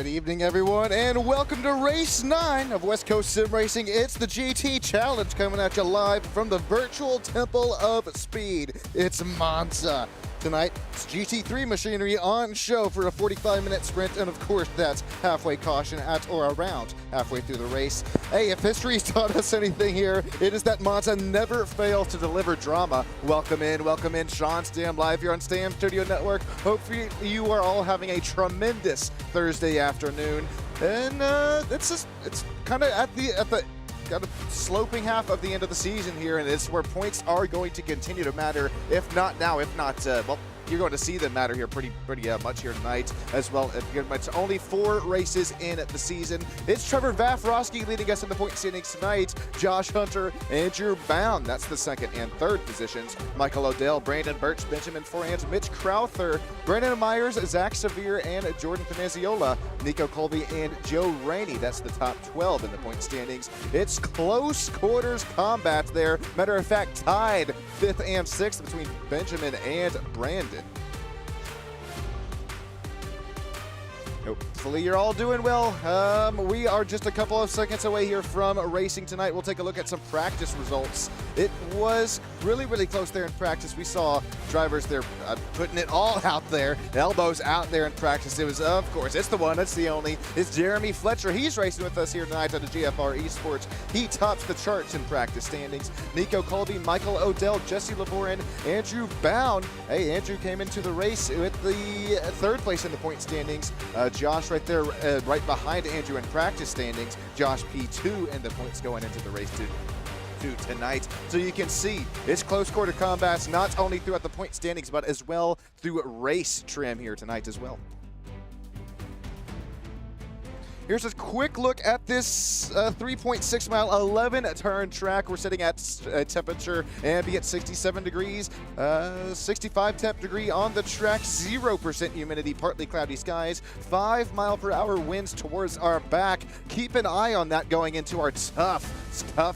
Good evening, everyone, and welcome to Race 9 of West Coast Sim Racing. It's the GT Challenge coming at you live from the virtual Temple of Speed. It's Monza. Tonight, it's GT3 machinery on show for a 45-minute sprint, and of course, that's halfway caution at or around halfway through the race. Hey, if history's taught us anything here, it is that Monza never fails to deliver drama. Welcome in, Sean Stam, live here on Stam Studio Network. Hopefully, you are all having a tremendous Thursday afternoon, and it's kind of at the kind of sloping half of the end of the season here, and it's where points are going to continue to matter. If not now, well, you're going to see them matter here pretty much here tonight as well. It's only 4 races in the season. It's Trevor Vafrosky leading us in the point standings tonight. Josh Hunter, Andrew Bound, that's the second and third positions. Michael Odell, Brandon Birch, Benjamin Forant, Mitch Crowther, Brendan Myers, Zach Severe, and Jordan Paniziola, Nico Colby, and Joe Rainey. That's the top 12 in the point standings. It's close quarters combat there. Matter of fact, tied 5th and 6th between Benjamin and Brandon. Hopefully you're all doing well. We are just a couple of seconds away here from racing tonight. We'll take a look at some practice results. It was really close there in practice. We saw drivers there putting it all out there, elbows out there in practice. It was, of course, it's the one, it's the only. It's Jeremy Fletcher. He's racing with us here tonight on the GFR Esports. He tops the charts in practice standings. Nico Colby, Michael Odell, Jesse Lavorin, Andrew Bound. Hey, Andrew came into the race with the 3rd place in the point standings. Josh right there, right behind Andrew in practice standings. Josh P2 in the points going into the race tonight. So you can see it's close quarter combats, not only throughout the point standings, but as well through race trim here tonight as well. Here's a quick look at this 3.6 mile, 11 turn track. We're sitting at temperature ambient 67 degrees, 65 temp degree on the track, 0% humidity, partly cloudy skies, 5 mile per hour winds towards our back. Keep an eye on that going into our tough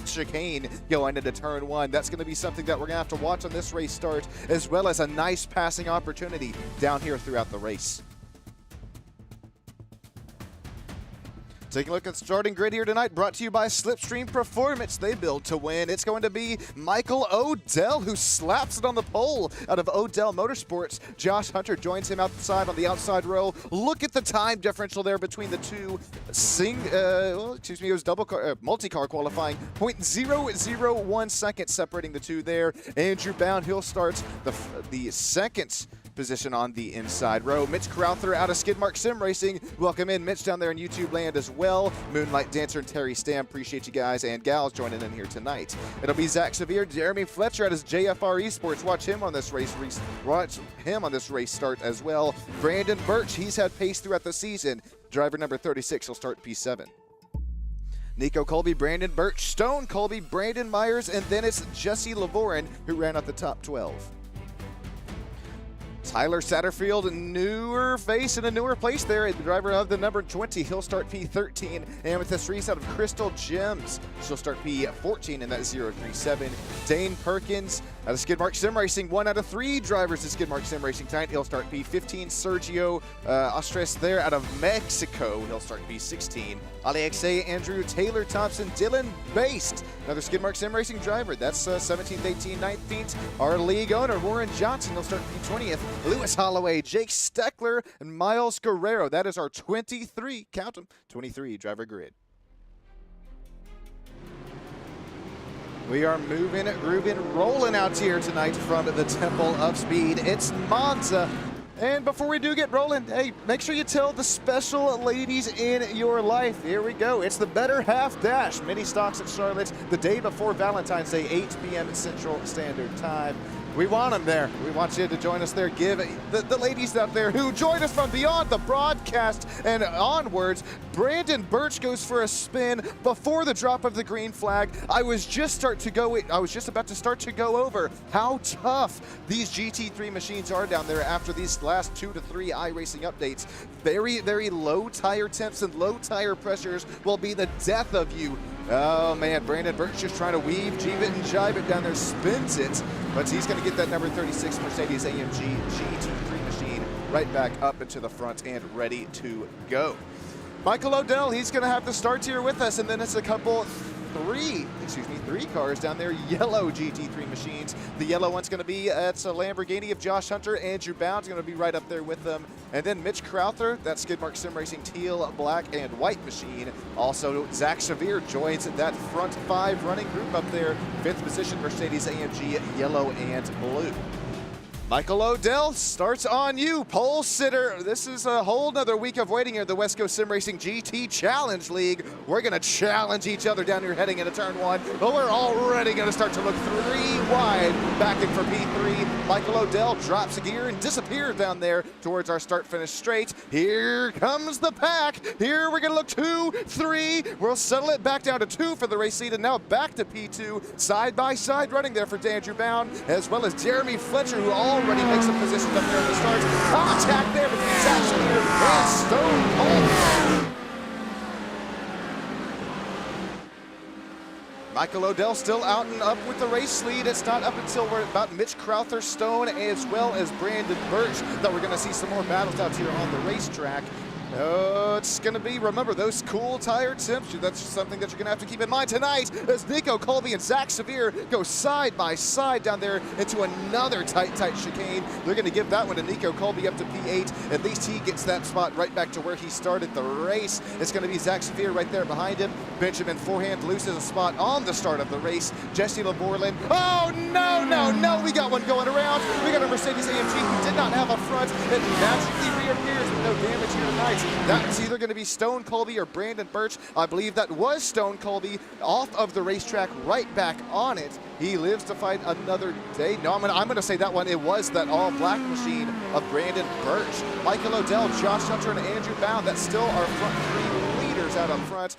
chicane going into turn 1. That's going to be something that we're going to have to watch on this race start, as well as a nice passing opportunity down here throughout the race. Taking a look at the starting grid here tonight, brought to you by Slipstream Performance. They build to win. It's going to be Michael Odell, who slaps it on the pole out of Odell Motorsports. Josh Hunter joins him outside on the outside row. Look at the time differential there between the two. It was multi-car qualifying. 0.001 seconds separating the two there. Andrew Bound, he'll start the second position on the inside row. Mitch Crowther out of Skidmark Sim Racing. Welcome in Mitch down there in YouTube land as well. Moonlight Dancer and Terry Stam, appreciate you guys and gals joining in here tonight. It'll be Zach Severe, Jeremy Fletcher out of JFR Esports. Watch him on this race start as well. Brandon Birch, he's had pace throughout the season. Driver number 36 will start P7. Nico Colby, Brandon Birch, Stone Colby, Brandon Myers, and then it's Jesse Lavorin who ran out the top 12. Tyler Satterfield, a newer face in a newer place there, the driver of the number 20. He'll start P13. Amethyst Reese out of Crystal Gems. She'll start P14 in that 037. Dane Perkins out of Skidmark Sim Racing. 1 out of 3 drivers at Skidmark Sim Racing tonight. He'll start P15. Sergio Ostres there out of Mexico. He'll start P16. Alexei Andrew Taylor Thompson. Dylan Based, another Skidmark Sim Racing driver. That's 17th, 18th, 19th. Our league owner, Warren Johnson, he'll start P20th. Lewis Holloway, Jake Steckler, and Miles Guerrero. That is our 23, count them, 23 driver grid. We are moving, grooving, rolling out here tonight from the Temple of Speed. It's Monza. And before we do get rolling, hey, make sure you tell the special ladies in your life. Here we go. It's the Better Half Dash. Mini stocks at Charlotte the day before Valentine's Day, 8 p.m. Central Standard Time. We want them there. We want you to join us there. Give the ladies out there who joined us from beyond the broadcast and onwards. Brandon Birch goes for a spin before the drop of the green flag. I was just about to start to go over how tough these GT3 machines are down there after these last 2 to 3 iRacing updates. Very low tire temps and low tire pressures will be the death of you. Oh man, Brandon Birch just trying to weave, jeeve it, and jive it down there, spins it, but he's going to get that number 36 Mercedes-AMG GT3 machine right back up into the front and ready to go. Michael Odell, he's going to have to start here with us, and then it's a couple, three cars down there, yellow GT3 machines. The yellow one's going to be at a Lamborghini of Josh Hunter. Andrew Bound's going to be right up there with them. And then Mitch Crowther, that Skidmark Sim Racing teal, black, and white machine. Also, Zach Severe joins that front five running group up there. Fifth position, Mercedes-AMG, yellow and blue. Michael Odell, starts on you, pole sitter. This is a whole nother week of waiting here at the West Coast Sim Racing GT Challenge League. We're gonna challenge each other down here heading into turn one, but we're already gonna start to look three wide, backing for P3. Michael Odell drops a gear and disappears down there towards our start-finish straight. Here comes the pack. Here we're gonna look 2, 3. We'll settle it back down to 2 for the race lead, and now back to P2, side by side running there for Andrew Bound, as well as Jeremy Fletcher, who already makes some positions up there in the start. Contact there between Zach Severe and Stone Cold. Michael Odell still out and up with the race lead. It's not up until we're about Mitch Crowther, Stone, as well as Brandon Birch that we're going to see some more battles out here on the racetrack. It's going to be, remember, those cool tire temps. That's something that you're going to have to keep in mind tonight as Nico Colby and Zach Severe go side by side down there into another tight chicane. They're going to give that one to Nico Colby up to P8. At least he gets that spot right back to where he started the race. It's going to be Zach Severe right there behind him. Benjamin Forehand loses a spot on the start of the race. Jesse LeBorlin. Oh, no, we got one going around. We got a Mercedes-AMG who did not have a front. It magically reappears with no damage here tonight. That's either going to be Stone Colby or Brandon Birch. I believe that was Stone Colby off of the racetrack, right back on it. He lives to fight another day. No, I'm going to say that one. It was that all-black machine of Brandon Birch. Michael Odell, Josh Hunter, and Andrew Bound. That's still our front three leaders out up front.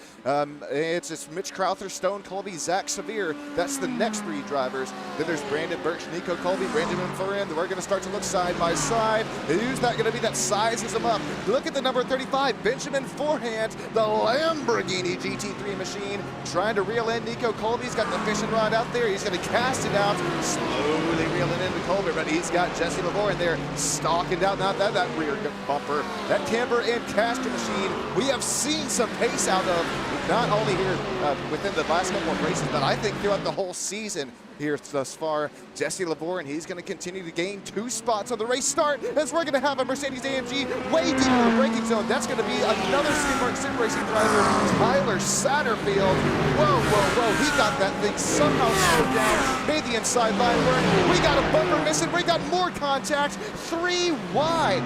It's Mitch Crowther, Stone Colby, Zach Severe. That's the next three drivers. Then there's Brandon Birch, Nico Colby, Brandon Foran. We're going to start to look side by side. Who's that going to be that sizes them up? Look at the number 35, Benjamin Forehand, the Lamborghini GT3 machine, trying to reel in Nico Colby. He's got the fishing rod out there. He's going to cast it out, slowly reeling into Colby, but he's got Jesse LeVore in there, stalking down that rear bumper. That camber and caster machine, we have seen some pace out of, not only here within the last couple of races, but I think throughout the whole season here thus far. Jesse LeVore, and he's going to continue to gain 2 spots on the race start as we're going to have a Mercedes-AMG way deep in the braking zone. That's going to be another Skidmark Sim Racing driver, Tyler Satterfield. Whoa, he got that thing somehow slowed down, made the inside line work. We got a bumper missing, we got more contact, 3 wide.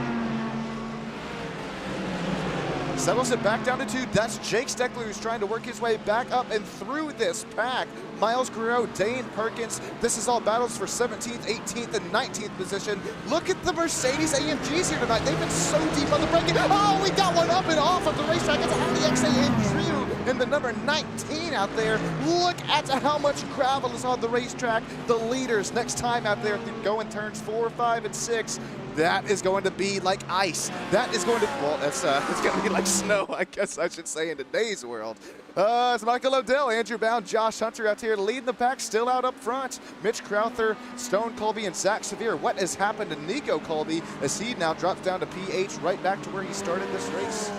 Settles it back down to 2. That's Jake Steckler, who's trying to work his way back up and through this pack. Miles Guerrero, Dane Perkins. This is all battles for 17th, 18th, and 19th position. Look at the Mercedes-AMGs here tonight. They've been so deep on the braking. Oh, we got one up and off of the racetrack. It's a Audi XA Drew in the number 19 out there. Look at how much gravel is on the racetrack. The leaders next time out there going turns 4, 5, and 6. That is going to be like ice. That is going to, well, it's going to be like snow, I guess I should say, in today's world. It's Michael Odell, Andrew Bound, Josh Hunter out here leading the pack, still out up front. Mitch Crowther, Stone Colby, and Zach Severe. What has happened to Nico Colby as he now drops down to P8, right back to where he started this race?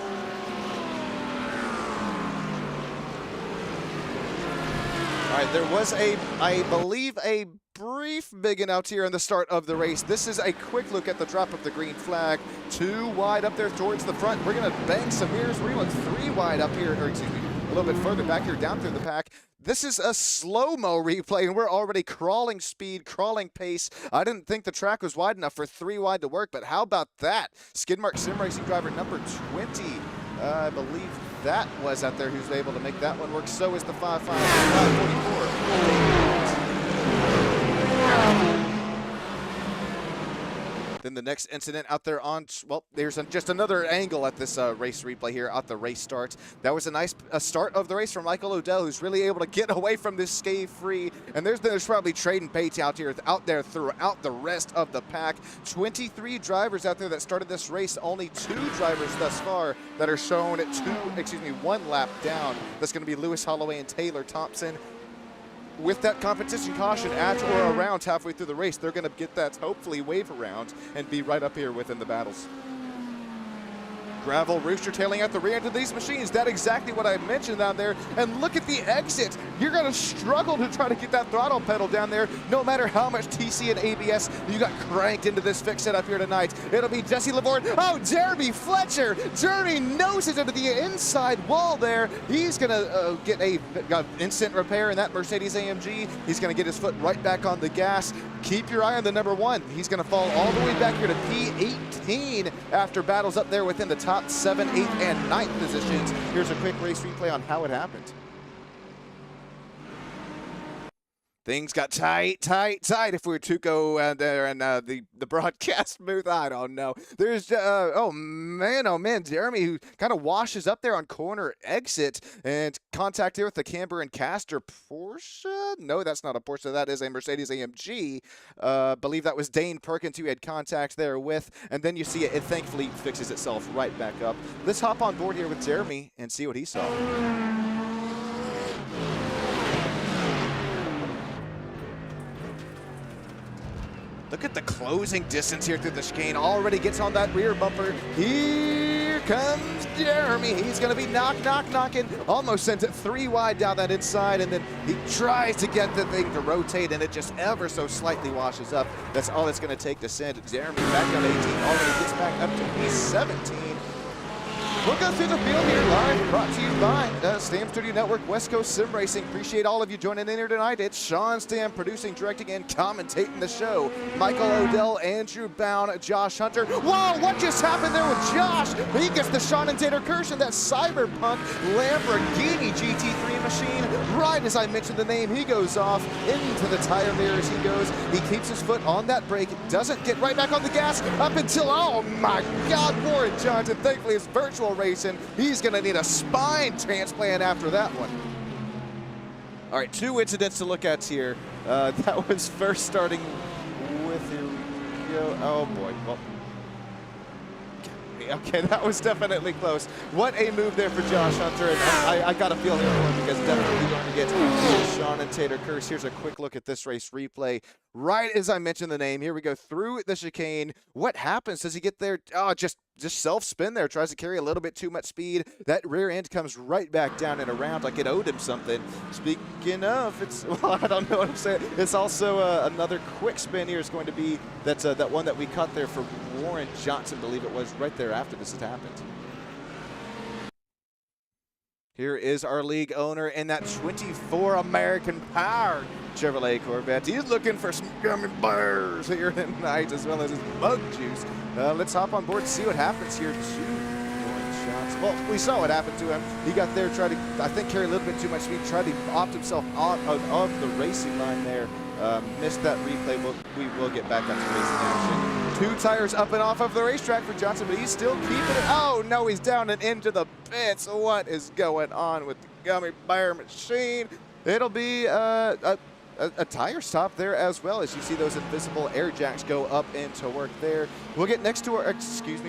All right, there was I believe a brief biggin out here in the start of the race. This is a quick look at the drop of the green flag. 2 wide up there towards the front. We're going to bang some mirrors. We're going 3 wide up here, or excuse me, a little bit further back here down through the pack. This is a slow-mo replay, and we're already crawling speed, crawling pace. I didn't think the track was wide enough for 3 wide to work, but how about that? Skidmark Sim Racing driver number 20. I believe that was out there who's able to make that one work. So is the 544. Then the next incident out there on, well, there's just another angle at this race replay here at the race start. That was a nice start of the race from Michael Odell, who's really able to get away from this scathe-free. And there's probably trading pace out there throughout the rest of the pack. 23 drivers out there that started this race. Only 2 drivers thus far that are shown at 1 lap down. That's going to be Lewis Holloway and Taylor Thompson. With that competition caution at or around halfway through the race, they're going to get that hopefully wave around and be right up here within the battles. gravel rooster tailing out the rear end of these machines. That's exactly what I mentioned down there. And look at the exit. You're going to struggle to try to get that throttle pedal down there, no matter how much TC and ABS you got cranked into this fix setup here tonight. It'll be Jesse Lavorne. Oh, Jeremy Fletcher. Jeremy noses into the inside wall there. He's going to get a instant repair in that Mercedes AMG. He's going to get his foot right back on the gas. Keep your eye on the number 1. He's going to fall all the way back here to P18 after battles up there within the top 7, 8, and 9th positions. Here's a quick race replay on how it happened. Things got tight if we were Tuco there and the broadcast booth. I don't know. There's, oh man, Jeremy, who kind of washes up there on corner exit and contact here with the Camber and Caster Porsche. No, that's not a Porsche. That is a Mercedes AMG. Believe that was Dane Perkins who had contact there with. And then you see it thankfully fixes itself right back up. Let's hop on board here with Jeremy and see what he saw. Look at the closing distance here through the chicane. Already gets on that rear bumper. Here comes Jeremy. He's going to be knocking. Almost sends it 3 wide down that inside, and then he tries to get the thing to rotate, and it just ever so slightly washes up. That's all it's going to take to send Jeremy back down 18. Already gets back up to P17. We'll go through the field here live, brought to you by Stam Studio Network, West Coast Sim Racing. Appreciate all of you joining in here tonight. It's Sean Stam producing, directing, and commentating the show. Michael Odell, Andrew Bound, Josh Hunter. Whoa, what just happened there with Josh? He gets the Sean and Tater Kirsch in that Cyberpunk Lamborghini GT3 machine. Right as I mentioned the name, he goes off into the tire mirrors. He goes, he keeps his foot on that brake, doesn't get right back on the gas up until, oh my God, Warren Johnson. Thankfully, it's virtual racing. He's going to need a spine transplant after that one. All right, 2 incidents to look at here. That was first starting with, here we go. Oh boy, well. Okay, that was definitely close. What a move there for Josh Hunter, and I got a feel here for him because definitely going to get Sean and Tater Kirsch. Here's a quick look at this race replay. Right as I mentioned the name, here we go through the chicane. What happens? Does he get there? Oh, just self-spin there. Tries to carry a little bit too much speed. That rear end comes right back down and around like it owed him something. Speaking of, it's, well, I don't know what I'm saying. It's also another quick spin here is going to be that one that we caught there for Warren Johnson, I believe it was, right there after this had happened. Here is our league owner in that 24 American powered Chevrolet Corvette. He's looking for some gummy bears here tonight, as well as his bug juice. Let's hop on board and see what happens here to Warren Johnson. Well, we saw what happened to him. He got there, tried to, I think, carry a little bit too much speed, tried to opt himself off of the racing line there. Missed that replay. We will get back up to racing action. 2 tires up and off of the racetrack for Johnson, but he's still keeping it. Oh, no, he's down and into the pits. What is going on with the gummy bear machine? It'll be a tire stop there as well, as you see those invisible air jacks go up into work there. We'll get next to our,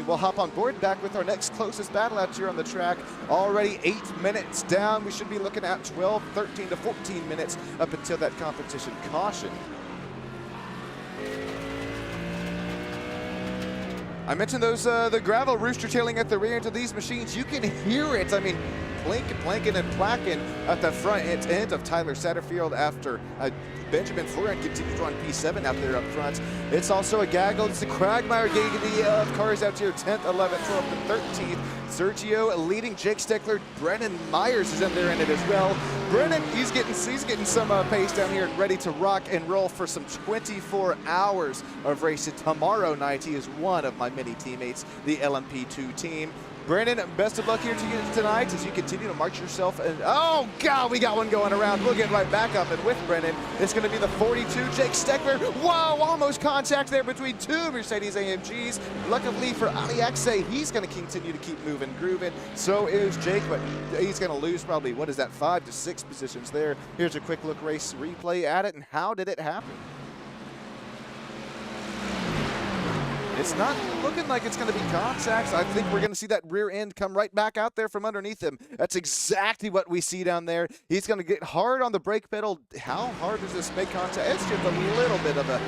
we'll hop on board back with our next closest battle out here on the track. Already 8 minutes down. We should be looking at 12, 13 to 14 minutes up until that competition caution. I mentioned those the gravel rooster tailing at the rear end of these machines. You can hear it. I mean, planking and placking at the front end of Tyler Satterfield after Benjamin Florian continues on P7 out there up front. It's also a gaggle. It's the Quagmire getting the cars out here 10th, 11th, 12th, and 13th. Sergio leading Jake Steckler. Brennan Myers is in there in it as well. Brennan, he's getting some pace down here and ready to rock and roll for some 24 hours of racing tomorrow night. He is one of my many teammates, the LMP2 team. Brennan, best of luck here to you tonight as you continue to march yourself. And oh God, we got one going around. We'll get right back up, and with Brennan, it's going to be the 42 Jake Steckler. Whoa, almost contact there between 2 Mercedes AMGs. Luckily for Ali Akse, he's going to continue to keep moving, grooving. So is Jake, but he's going to lose probably, what is that, 5 to 6 positions there. Here's a quick look race replay at it, and how did it happen? It's not looking like it's going to be contacts. I think we're going to see that rear end come right back out there from underneath him. That's exactly what we see down there. He's going to get hard on the brake pedal. How hard does this make contact? It's just a little bit of a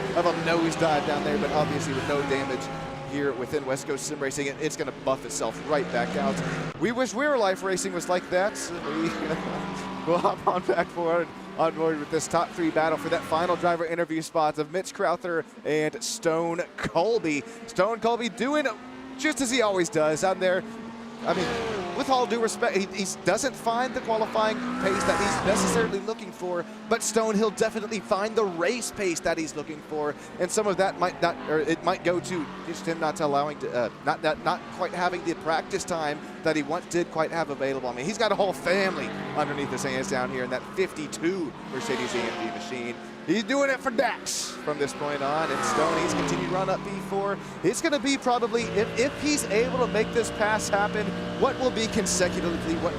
nosedive down there, but obviously with no damage. here within West Coast Sim Racing, and it's going to buff itself right back out. We wish Real Life Racing was like that. We'll hop on back on board with this top 3 battle for that final driver interview spot of Mitch Crowther and Stone Colby. Stone Colby doing just as he always does out there. I mean, with all due respect, he doesn't find the qualifying pace that he's necessarily looking for, but Stone, he'll definitely find the race pace that he's looking for, and some of that might not, or it might go to just him not allowing to, not quite having the practice time that he once did quite have available. I mean, he's got a whole family underneath his hands down here in that 52 Mercedes-AMG machine. He's doing it for Dax from this point on, and Stone, he's continued run up P4. It's going to be probably, if he's able to make this pass happen, what will be consecutively, what,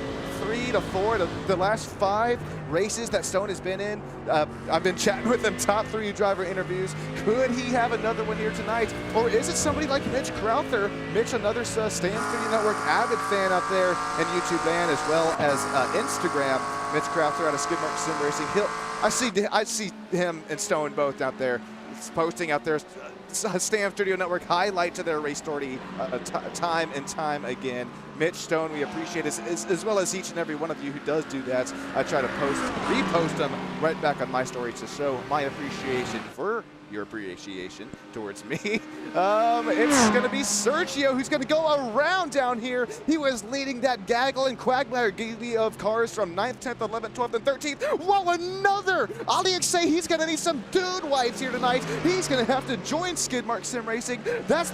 3 to 4 to the last 5 races that Stone has been in. I've been chatting with him, top 3 driver interviews. Could he have another one here tonight? Or is it somebody like Mitch Crowther? Mitch, another Stan Studio Network avid fan out there in YouTube land as well as Instagram. Mitch Crowther out of Skidmark Sim Racing. I see him and Stone both out there posting out there Stan Studio Network highlight to their race story time and time again. Mitch, Stone, we appreciate it, as well as each and every one of you who does do that. I try to repost them right back on my story to show my appreciation for your appreciation towards me. It's going to be Sergio who's going to go around down here. He was leading that gaggle and quagmire of cars from 9th, 10th, 11th, 12th, and 13th. Whoa, another! Aliak say he's going to need some dude wipes here tonight. He's going to have to join Skidmark Sim Racing. That's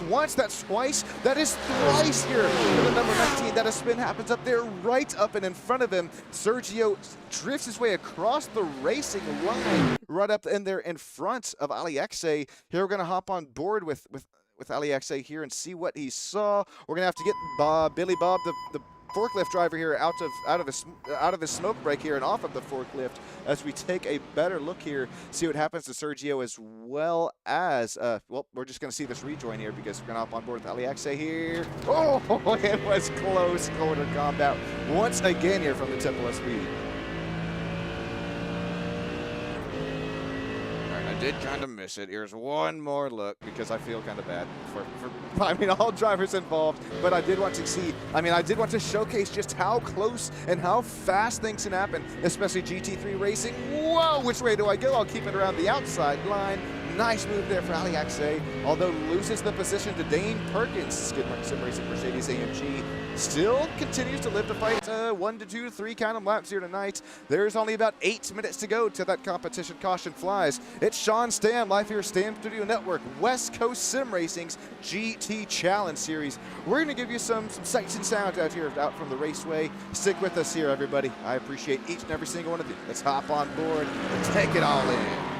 once, that's twice, that is thrice here for the number 19. That a spin happens up there right up and in front of him. Sergio drifts his way across the racing line right up in there in front of Aliak. Here we're going to hop on board with Aliak here and see what he saw. We're going to have to get Billy Bob, the forklift driver here, out of his smoke break here and off of the forklift as we take a better look here, see what happens to Sergio, as well as well, we're just going to see this rejoin here because we're going to hop on board with Aliak here. Oh, it was close quarter combat once again here from the Temple of Speed. Did kind of miss it. Here's one more look because I feel kind of bad for I mean, all drivers involved, but I did want to showcase just how close and how fast things can happen, especially GT3 racing. Whoa, which way do I go? I'll keep it around the outside line. Nice move there for Aliak, although loses the position to Dane Perkins. Skidmark Sim Racing Mercedes-AMG still continues to live to fight 1 to 2 to 3 count 'em laps here tonight. There's only about 8 minutes to go to that competition. Caution flies. It's Sean Stam, live here, Stam Studio Network, West Coast Sim Racing's GT Challenge Series. We're going to give you some sights and sounds out from the raceway. Stick with us here, everybody. I appreciate each and every single one of you. Let's hop on board and take it all in.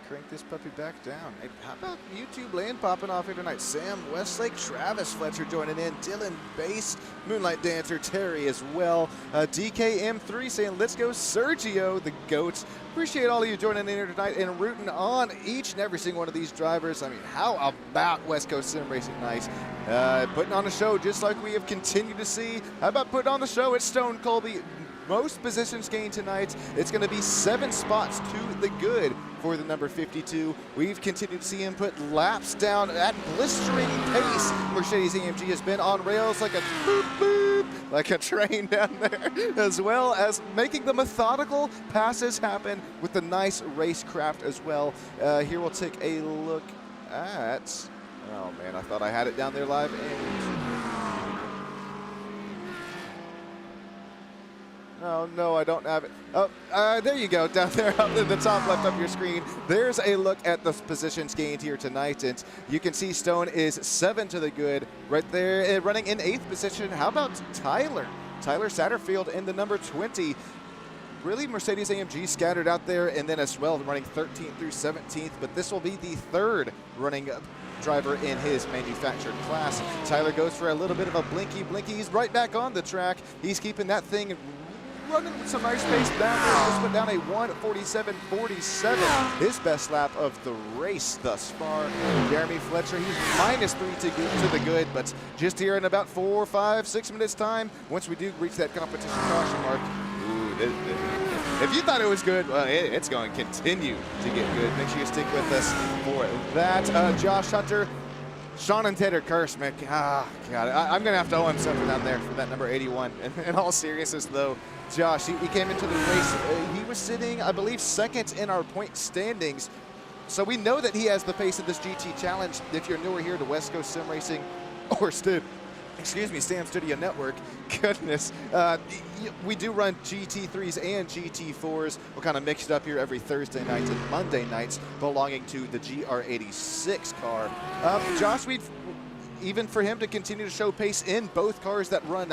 crank this puppy back down. Hey, how about YouTube land popping off here tonight? Sam Westlake, Travis Fletcher joining in, Dylan Bass, Moonlight Dancer, Terry as well. DKM3 saying, let's go Sergio, the GOAT. Appreciate all of you joining in here tonight and rooting on each and every single one of these drivers. I mean, how about West Coast Sim Racing nice? Putting on a show just like we have continued to see. How about putting on the show? It's Stone Colby. Most positions gained tonight. It's going to be 7 spots to the good for the number 52. We've continued to see him put laps down at blistering pace. Mercedes-AMG has been on rails like a boop, boop, like a train down there, as well as making the methodical passes happen with the nice racecraft as well. Here we'll take a look at, oh man, I thought I had it down there live. Oh, no, I don't have it. Oh, there you go, down there up in the top left of your screen. There's a look at the positions gained here tonight, and you can see Stone is 7 to the good right there, running in 8th position. How about Tyler? Tyler Satterfield in the number 20. Really, Mercedes-AMG scattered out there, and then as well running 13th through 17th, but this will be the 3rd running driver in his manufactured class. Tyler goes for a little bit of a blinky. He's right back on the track. He's keeping that thing running with some nice pace down there. Just went down a 1:47.47, his best lap of the race thus far. Jeremy Fletcher, he's -3 to the good, but just here in about 4, 5, 6 minutes time, once we do reach that competition caution mark, if you thought it was good, well, it's going to continue to get good. Make sure you stick with us for that. Josh Hunter, Sean and Ted are cursed, man. God, I'm going to have to owe him something down there for that number 81. In all seriousness, though, Josh, he came into the race. He was sitting, I believe, 2nd in our point standings. So we know that he has the pace of this GT Challenge. If you're newer here to West Coast Sim Racing or Sam Studio Network, goodness, we do run GT3s and GT4s. We're kind of mixed up here every Thursday night and Monday nights, belonging to the GR86 car. Josh, even for him to continue to show pace in both cars that run,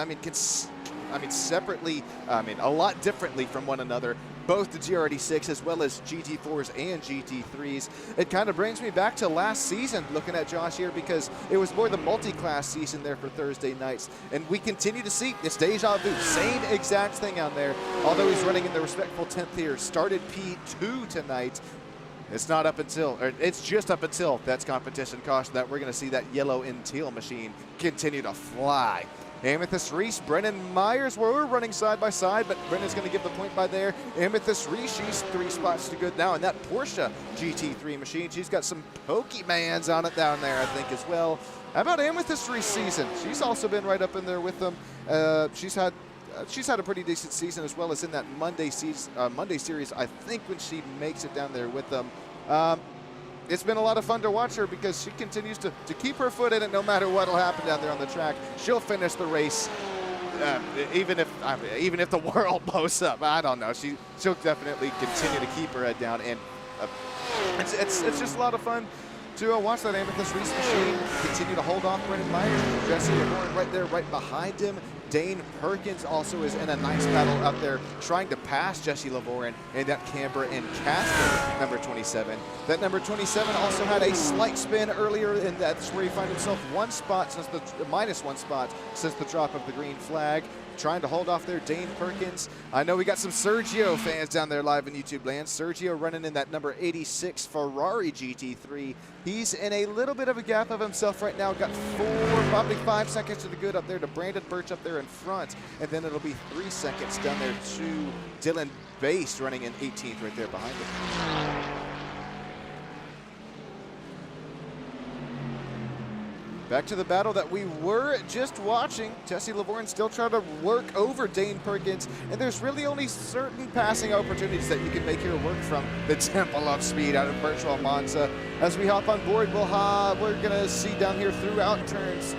separately, a lot differently from one another, both the GR86 as well as GT4s and GT3s. It kind of brings me back to last season looking at Josh here, because it was more the multi-class season there for Thursday nights, and we continue to see this deja vu, same exact thing out there. Although he's running in the respectful 10th here, started P2 tonight. It's not up until, or it's just up until that's competition caution that we're going to see that yellow and teal machine continue to fly. Amethyst Reese, Brennan Myers, we're running side by side, but Brennan's going to give the point by there. Amethyst Reese, she's 3 spots to good now, and that Porsche GT3 machine, she's got some Pokemans on it down there, I think, as well. How about Amethyst Reese season? She's also been right up in there with them. She's had a pretty decent season, as well as in that Monday series, I think, when she makes it down there with them. It's been a lot of fun to watch her, because she continues to keep her foot in it no matter what will happen down there on the track. She'll finish the race, even if the world blows up. I don't know. She'll definitely continue to keep her head down, and it's just a lot of fun to watch that Amethyst Reese machine continue to hold off Brennan Myers. Jesse Warren right there, right behind him. Dane Perkins also is in a nice battle out there, trying to pass Jesse Lavorin in that camber and Casper, number 27. That number 27 also had a slight spin earlier, and that's where he found himself -1 spot since the drop of the green flag. Trying to hold off there, Dane Perkins. I know we got some Sergio fans down there live in YouTube land. Sergio running in that number 86 Ferrari GT3. He's in a little bit of a gap of himself right now. Got 4, probably 5 seconds to the good up there to Brandon Birch up there in front. And then it'll be 3 seconds down there to Dylan Bass running in 18th right there behind him. Back to the battle that we were just watching. Jesse Lavorin still trying to work over Dane Perkins, and there's really only certain passing opportunities that you can make your work from the Temple of Speed out of virtual Monza. As we hop on board, we're gonna see down here throughout turns.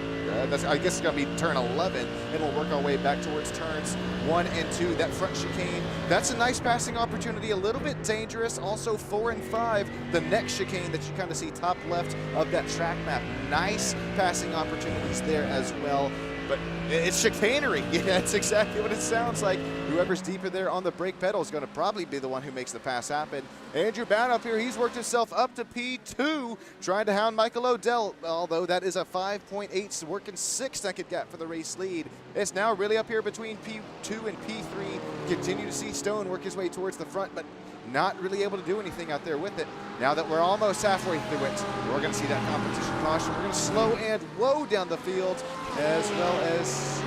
I guess it's going to be turn 11, and we'll work our way back towards turns 1 and 2. That front chicane, that's a nice passing opportunity, a little bit dangerous. Also 4 and 5, the next chicane that you kind of see top left of that track map. Nice passing opportunities there as well. but it's chicanery. Yeah, that's exactly what it sounds like. Whoever's deeper there on the brake pedal is going to probably be the one who makes the pass happen. Andrew Bound up here, he's worked himself up to P2, trying to hound Michael Odell, although that is a 5.8 working 6-second gap for the race lead. It's now really up here between P2 and P3. Continue to see Stone work his way towards the front, but not really able to do anything out there with it. Now that we're almost halfway through it, we're going to see that competition caution. We're going to slow and whoa down the field, as well as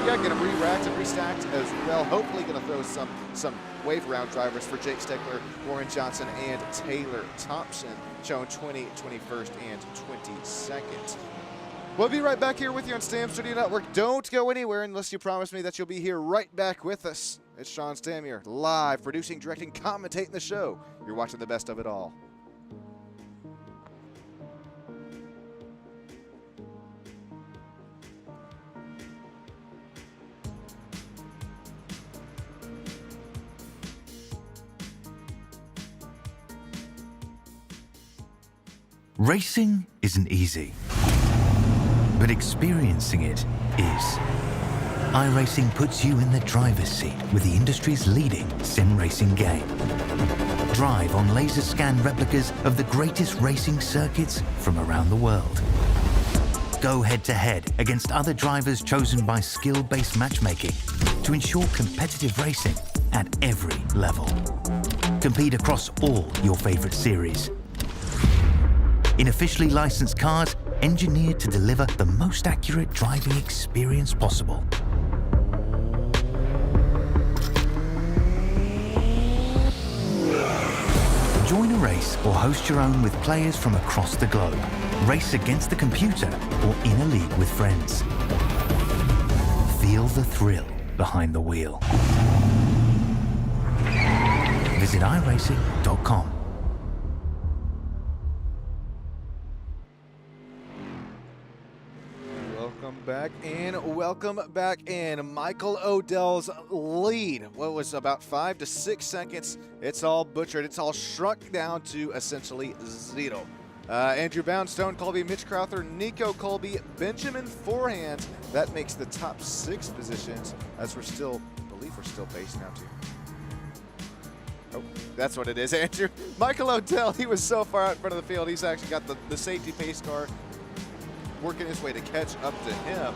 get them re-racked and restacked as well. Hopefully going to throw some wave round drivers for Jake Stegler, Warren Johnson, and Taylor Thompson, showing 20, 21st, and 22nd. We'll be right back here with you on Stam Studio Network. Don't go anywhere unless you promise me that you'll be here right back with us. It's Sean Stam here, live, producing, directing, commentating the show. You're watching the best of it all. Racing isn't easy, but experiencing it is. iRacing puts you in the driver's seat with the industry's leading sim racing game. Drive on laser scan replicas of the greatest racing circuits from around the world. Go head-to-head against other drivers chosen by skill-based matchmaking to ensure competitive racing at every level. Compete across all your favorite series. In officially licensed cars, engineered to deliver the most accurate driving experience possible. Join a race or host your own with players from across the globe. Race against the computer or in a league with friends. Feel the thrill behind the wheel. Visit iRacing.com. Welcome back in. Michael Odell's lead, what was about 5 to 6 seconds. It's all butchered. It's all shrunk down to essentially zero. Andrew Bound, Stone Colby, Mitch Crowther, Nico Colby, Benjamin Forehand. That makes the top 6 positions, as I believe we're still based now too. Oh, that's what it is, Andrew. Michael Odell, he was so far out in front of the field. He's actually got the safety pace car working his way to catch up to him.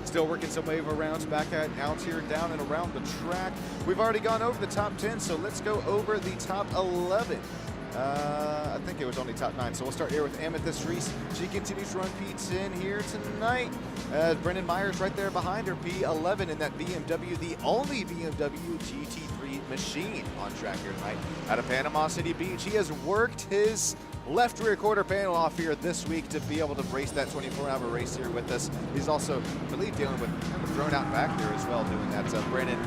Still working some wave rounds back out here, down and around the track. We've already gone over the top 10, so let's go over the top 11. I think it was only top 9, so we'll start here with Amethyst Reese. She continues to run P10 here tonight. Brendan Myers right there behind her, P11 in that BMW, the only BMW GT3 machine on track here tonight. Out of Panama City Beach, he has worked his left rear quarter panel off here this week to be able to race that 24-hour race here with us. He's also, I believe, dealing with kind of thrown out back there as well, doing that. Brandon,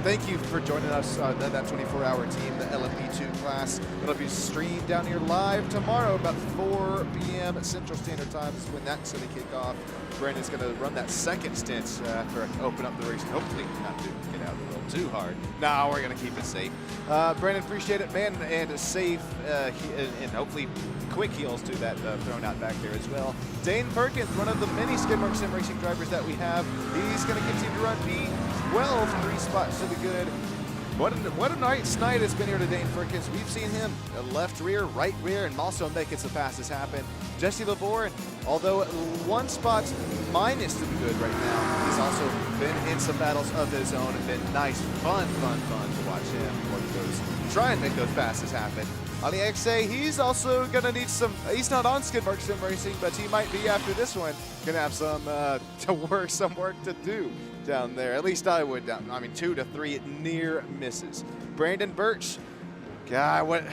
thank you for joining us on that 24-hour team, the LMP2 class. It'll be streamed down here live tomorrow about 4 p.m. Central Standard Time is when that's going to kick off. Brandon's going to run that second stint after I open up the race. Hopefully not to get out a little too hard. No, we're going to keep it safe. Brandon, appreciate it, man, and safe and hopefully quick heels to that thrown out back there as well. Dane Perkins, one of the many Skidmark Sim Racing drivers that we have, he's going to continue to run P12, 3 spots to the good. What a nice night it's been here to Dane Perkins. We've seen him left rear, right rear, and also making some passes happen. Jesse Laborde, although 1 spot minus to the good right now, he's also been in some battles of his own and been nice, fun to watch him try and make those passes happen. Ali XA, he's also going to need some, he's not on Skidmark Sim Racing, but he might be after this one. Going to have some work to do down there. At least I would. I mean, 2 to 3 near misses. Brandon Birch, God,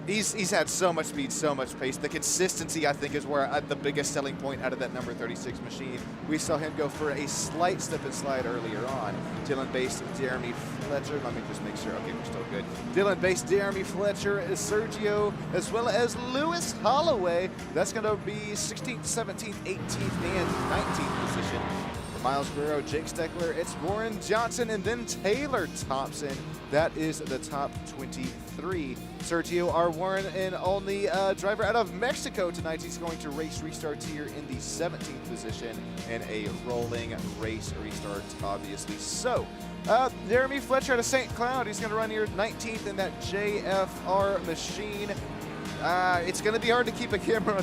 he's had so much speed, so much pace. The consistency, I think, is where the biggest selling point out of that number 36 machine. We saw him go for a slight step and slide earlier on. Dylan Bass, Jeremy Fletcher. Let me just make sure. Okay, we're still good. Dylan Bass, Jeremy Fletcher, Sergio, as well as Lewis Holloway. That's going to be 16th, 17th, 18th, and 19th position. Miles Guerrero, Jake Steckler, it's Warren Johnson, and then Taylor Thompson. That is the top 23. Sergio R. Warren, and only driver out of Mexico tonight. He's going to race restarts here in the 17th position in a rolling race restart, obviously. So, Jeremy Fletcher out of St. Cloud, he's going to run here 19th in that JFR machine. It's going to be hard to keep a camera,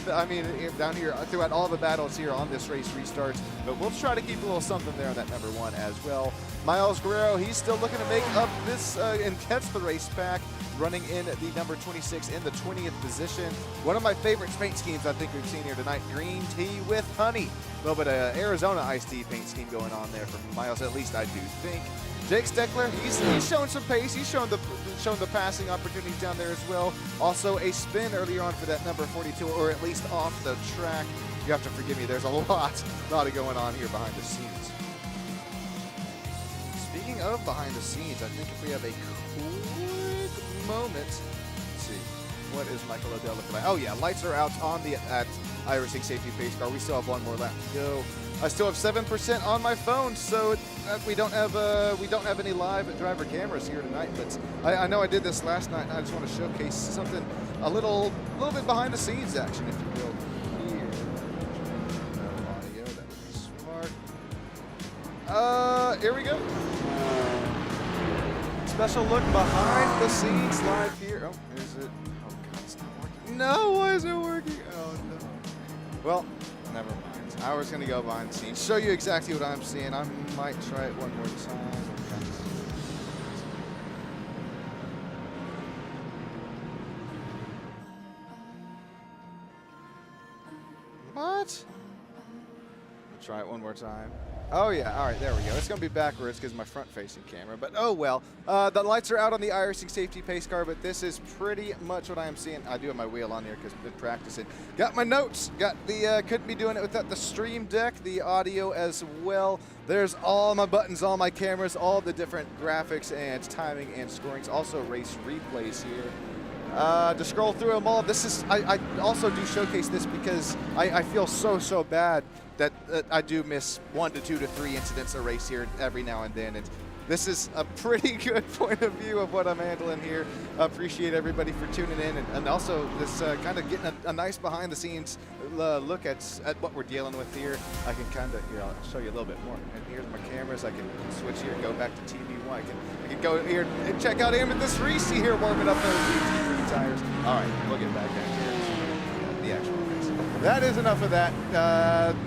down here throughout all the battles here on this race restart, but we'll try to keep a little something there on that number 1 as well. Miles Guerrero, he's still looking to make up this and catch the race pack, running in the number 26 in the 20th position. One of my favorite paint schemes I think we've seen here tonight, green tea with honey. A little bit of Arizona iced tea paint scheme going on there for Miles, at least I do think. Jake Steckler, he's showing some pace. He's showing the passing opportunities down there as well. Also a spin earlier on for that number 42, or at least off the track. You have to forgive me. There's a lot of going on here behind the scenes. Speaking of behind the scenes, I think if we have a quick moment, let's see, what is Michael O'Dell looking like? Oh yeah, lights are out on the at iRacing Safety Pace Car. We still have one more lap to go. I still have 7% on my phone, so we don't have any live driver cameras here tonight. But I know I did this last night, and I just want to showcase something a little bit behind the scenes action, if you will. Here, no audio. That would be smart. Here we go. Special look behind the scenes live here. Oh, is it? Oh God, it's not working. No, why is it working? Oh no. Well, never mind. I was going to go behind the scenes, show you exactly what I'm seeing. I might try it one more time. What? Try it one more time. Oh yeah, all right, there we go. It's gonna be backwards because my front-facing camera, but oh well. The lights are out on the iRacing Safety Pace Car, but this is pretty much what I am seeing. I do have my wheel on here because I've been practicing. Got my notes, got the, couldn't be doing it without the Stream Deck, the audio as well. There's all my buttons, all my cameras, all the different graphics and timing and scorings. Also race replays here. To scroll through them all, this is, I also do showcase this because I feel so bad that I do miss 1 to 2 to 3 incidents a race here every now and then. And this is a pretty good point of view of what I'm handling here. I appreciate everybody for tuning in, and also this kind of getting a nice behind the scenes look at what we're dealing with here. I can kind of, here, I'll show you a little bit more. And here's my cameras. I can switch here, go back to TV1. I can go here and check out Amethyst Reese here warming up those GT3 tires. All right, we'll get back in here to the actual race. That is enough of that.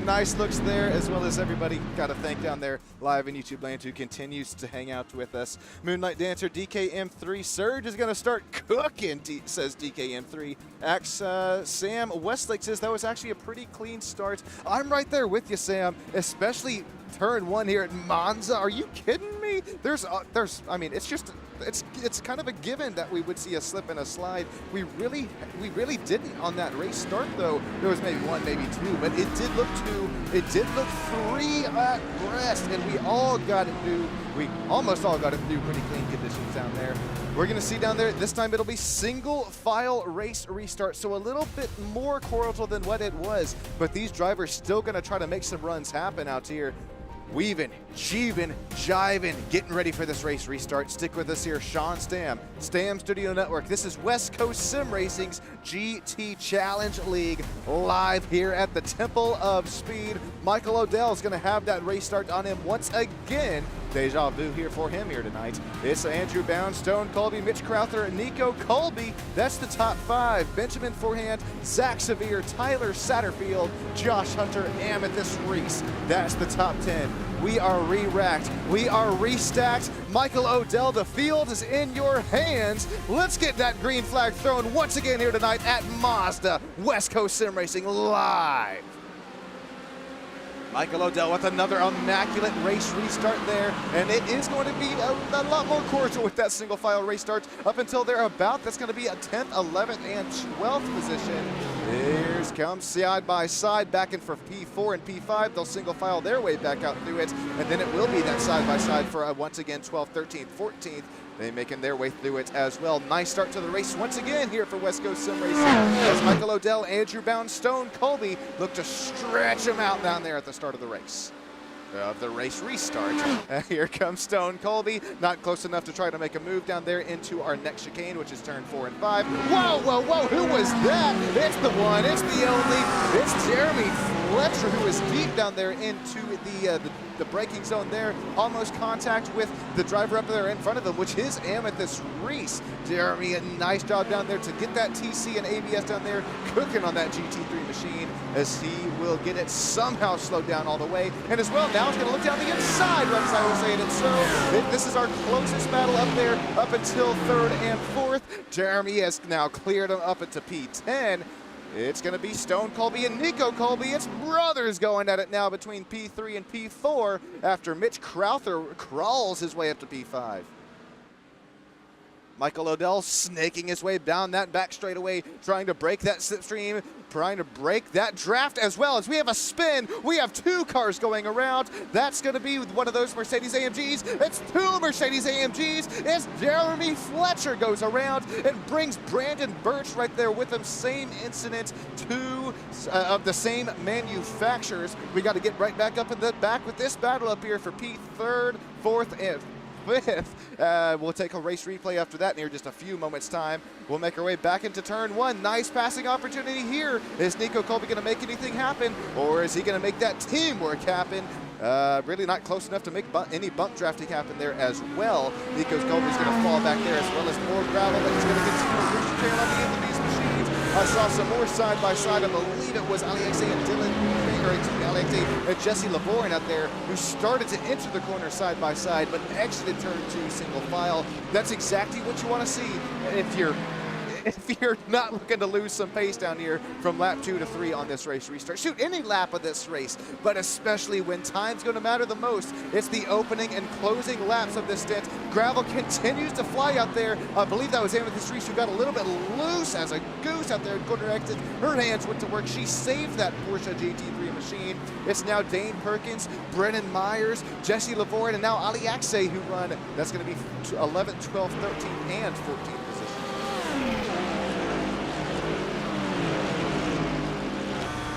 Nice looks there, as well as everybody. Got to thank down there live in YouTube land who continues to hang out with us. Moonlight Dancer, DKM3. Surge is going to start cooking, says DKM3. Sam Westlake says that was actually a pretty clean start. I'm right there with you, Sam, especially turn 1 here at Monza. Are you kidding me? I mean, it's kind of a given that we would see a slip and a slide. We really didn't on that race start though. There was maybe 1, maybe 2, but it did look 3 at rest, and we almost all got it through pretty clean conditions down there. We're gonna see down there, this time it'll be single file race restart, so a little bit more cordial than what it was, but these drivers still gonna try to make some runs happen out here. Weaving, jeeving, jiving, getting ready for this race restart. Stick with us here, Sean Stam, Stam Studio Network. This is West Coast Sim Racing's GT Challenge League live here at the Temple of Speed. Michael O'Dell is going to have that race start on him once again. Deja vu here for him here tonight. It's Andrew Bound, Stone Colby, Mitch Crowther, Nico Colby. That's the top 5. Benjamin Forehand, Zach Severe, Tyler Satterfield, Josh Hunter, Amethyst Reese. That's the top 10. We are re-racked. We are restacked. Michael O'Dell, the field is in your hands. Let's get that green flag thrown once again here tonight at Mazda West Coast Sim Racing live. Michael O'Dell with another immaculate race restart there, and it is going to be a lot more cordial with that single file race start up until they're about. That's going to be a 10th, 11th, and 12th position. Here's comes side by side back in for P4 and P5. They'll single file their way back out through it, and then it will be that side by side for once again 12th, 13th, 14th. They making their way through it as well. Nice start to the race once again here for West Coast Sim Racing as Michael O'Dell, Andrew Bound, Stone Colby look to stretch him out down there at the start of the race. of the race restart. Here comes Stone Colby, not close enough to try to make a move down there into our next chicane, which is turn 4 and 5. Whoa, whoa, whoa, who was that? It's the one, it's the only, it's Jeremy Fletcher, who is deep down there into the braking zone there. Almost contact with the driver up there in front of him, which is Amethyst Reese. Jeremy, a nice job down there to get that TC and ABS down there, cooking on that GT3 machine, as he will get it somehow slowed down all the way. And as well, now it's going to look down the inside, right as I was saying it. So this is our closest battle up there, up until 3rd and 4th. Jeremy has now cleared him up into P10. It's going to be Stone Colby and Nico Colby. It's brothers going at it now between P3 and P4 after Mitch Crowther crawls his way up to P5. Michael Odell snaking his way down that back straightaway, trying to break that slipstream, trying to break that draft as well. As we have a spin, we have 2 cars going around. That's going to be one of those Mercedes AMGs. It's 2 Mercedes AMGs. It's Jeremy Fletcher goes around and brings Brandon Birch right there with him. Same incident, 2 of the same manufacturers. We got to get right back up in the back with this battle up here for P3, 4th, and 5th. We'll take a race replay after that in just a few moments time. We'll make our way back into turn 1. Nice passing opportunity here. Is Nico Colby going to make anything happen, or is he going to make that teamwork happen? Really not close enough to make any bump drafting happen there as well. Nico Colby's going to fall back there, as well as more gravel that he's going to continue to push the tail on the end of these machines. I saw some more side by side. I believe it was Alexei and Dylan, or Alexei and Jesse Laborin out there, who started to enter the corner side by side, but exited turn 2 single file. That's exactly what you want to see if you're not looking to lose some pace down here from lap 2 to 3 on this race restart. Shoot, any lap of this race, but especially when time's going to matter the most. It's the opening and closing laps of this stint. Gravel continues to fly out there. I believe that was Amethyst Reese, who got a little bit loose as a goose out there in corner exit. Her hands went to work. She saved that Porsche GT3 machine. It's now Dane Perkins, Brennan Myers, Jesse Lavorin, and now Ali Aksay who run. That's going to be 11, 12, 13, and 14 position.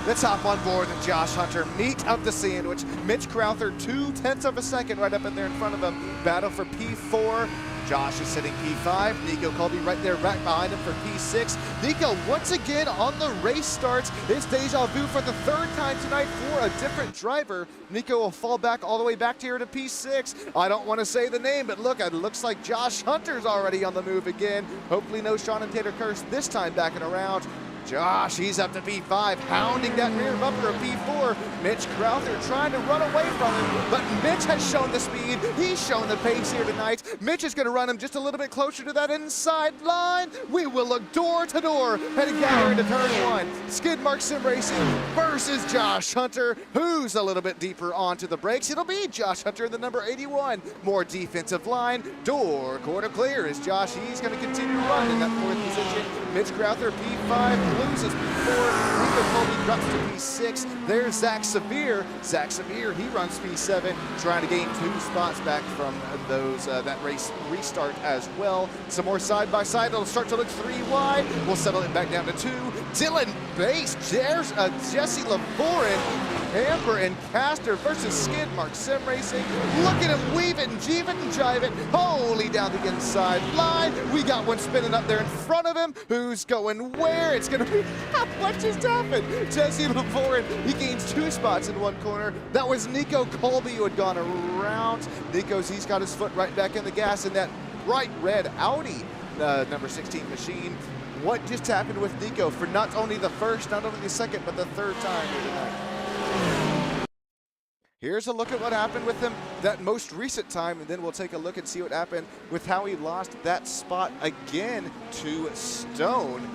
Let's hop on board and Josh Hunter, meat of the sandwich. Mitch Crowther, 0.2 of a second right up in there in front of him. Battle for P4. Josh is sitting P5. Nico Colby right there, right behind him for P6. Nico once again on the race starts. It's deja vu for the 3rd time tonight for a different driver. Nico will fall back all the way back here to P6. I don't want to say the name, but look, it looks like Josh Hunter's already on the move again. Hopefully no Sean and Tater Curse this time backing around. Josh, he's up to P5, hounding that rear bumper of P4. Mitch Crowther trying to run away from him, but Mitch has shown the speed. He's shown the pace here tonight. Mitch is going to run him just a little bit closer to that inside line. We will look door to door, heading down here into turn 1. Skidmark Sim Racing versus Josh Hunter, who's a little bit deeper onto the brakes. It'll be Josh Hunter, the number 81. More defensive line. Door quarter clear is Josh. He's going to continue to run in that 4th position. Mitch Crowther, P5. Loses P4, Nico Colby drops to P6. There's Zach Severe. Zach Severe, he runs P7, trying to gain 2 spots back from those that race restart as well. Some more side by side. It'll start to look 3 wide. We'll settle it back down to 2. Dylan Bass, Jesse Laborin, Amber and Caster versus Skidmark Sim Racing. Look at him weave it and jeeve it and jive it. Holy down the inside line. We got one spinning up there in front of him. Who's going where? It's going to be, what just happened? Jesse Laborin, he gains 2 spots in one corner. That was Nico Colby who had gone around. He's got his foot right back in the gas in that bright red Audi number 16 machine. What just happened with Nico for not only the 1st, not only the 2nd, but the 3rd time here tonight? Here's a look at what happened with him that most recent time, and then we'll take a look and see what happened with how he lost that spot again to Stone.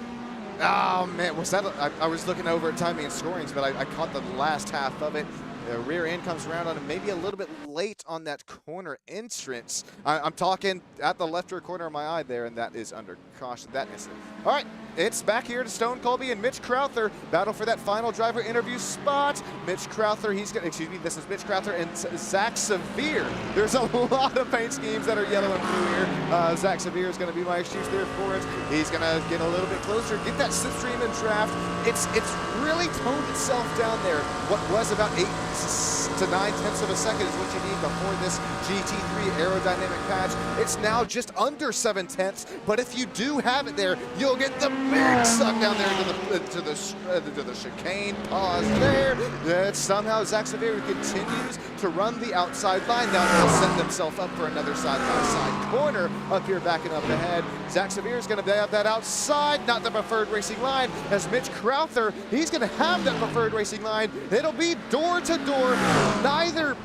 Oh man, was that? I was looking over at timing and scorings, but I caught the last half of it. The rear end comes around on him, maybe a little bit late on that corner entrance. I'm talking at the left rear corner of my eye there, and that is under caution. That is it. All right, it's back here to Stone Colby and Mitch Crowther. Battle for that final driver interview spot. Mitch Crowther, this is Mitch Crowther and Zach Severe. There's a lot of paint schemes that are yellow and blue here. Zach Severe is going to be my excuse there for it. He's going to get a little bit closer, get that slipstream and draft. It's really toned itself down there. What was about 8 to 9/10 of a second is what you need before this GT3 aerodynamic patch. It's now just under 7/10, but if you do have it there, you'll get the big suck down there to the chicane. Pause there. Somehow Zach Severe continues to run the outside line. Now they'll set themselves up for another side-by-side corner up here, backing up ahead. Zach Severe is going to have that outside, not the preferred racing line, as Mitch Crowther, he's going to have that preferred racing line. It'll be door to door. Neither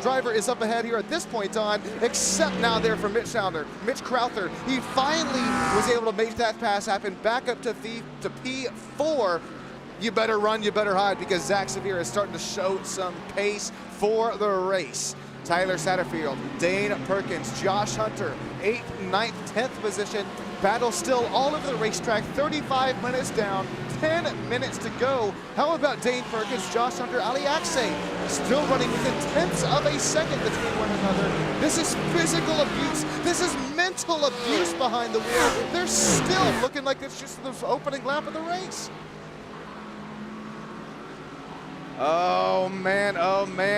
driver is up ahead here at this point on, except now there for Mitch Crowther. He finally was able to make that pass happen back up to P4. You better run, you better hide, because Zach Severe is starting to show some pace for the race. Tyler Satterfield, Dane Perkins, Josh Hunter, 8th, 9th, 10th position. Battle still all over the racetrack, 35 minutes down, 10 minutes to go. How about Dane Perkins, Josh Hunter, Ali Akse, still running within tenths of a second between one another. This is physical abuse. This is mental abuse behind the wheel. They're still looking like it's just the opening lap of the race. Oh man,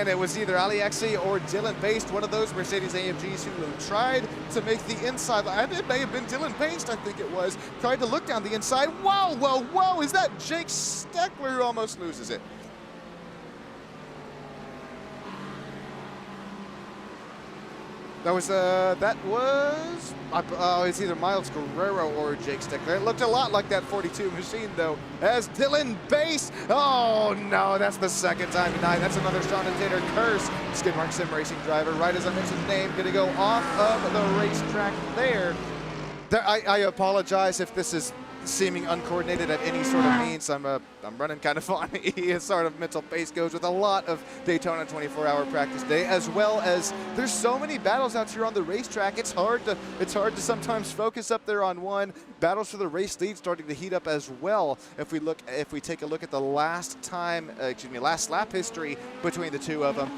it was either Ali Akse or Dylan Baste, one of those Mercedes AMGs who tried to make the inside line. It may have been Dylan Baste, I think it was, tried to look down the inside. Whoa, is that Jake Steckler who almost loses it? That was it's either Miles Guerrero or Jake Steckler. It looked a lot like that 42 machine though, as Dylan Baste. Oh no, that's the second time tonight. That's another Sean and Tater curse. Skidmark Sim Racing driver, right as I mentioned his name, gonna go off of the racetrack there. I apologize if this is seeming uncoordinated at any sort of means. I'm running kind of on a sort of mental pace goes with a lot of Daytona 24-hour practice day, as well as there's so many battles out here on the racetrack. It's hard to sometimes focus up there on one. Battles for the race lead starting to heat up as well. If we take a look at the last lap history between the two of them.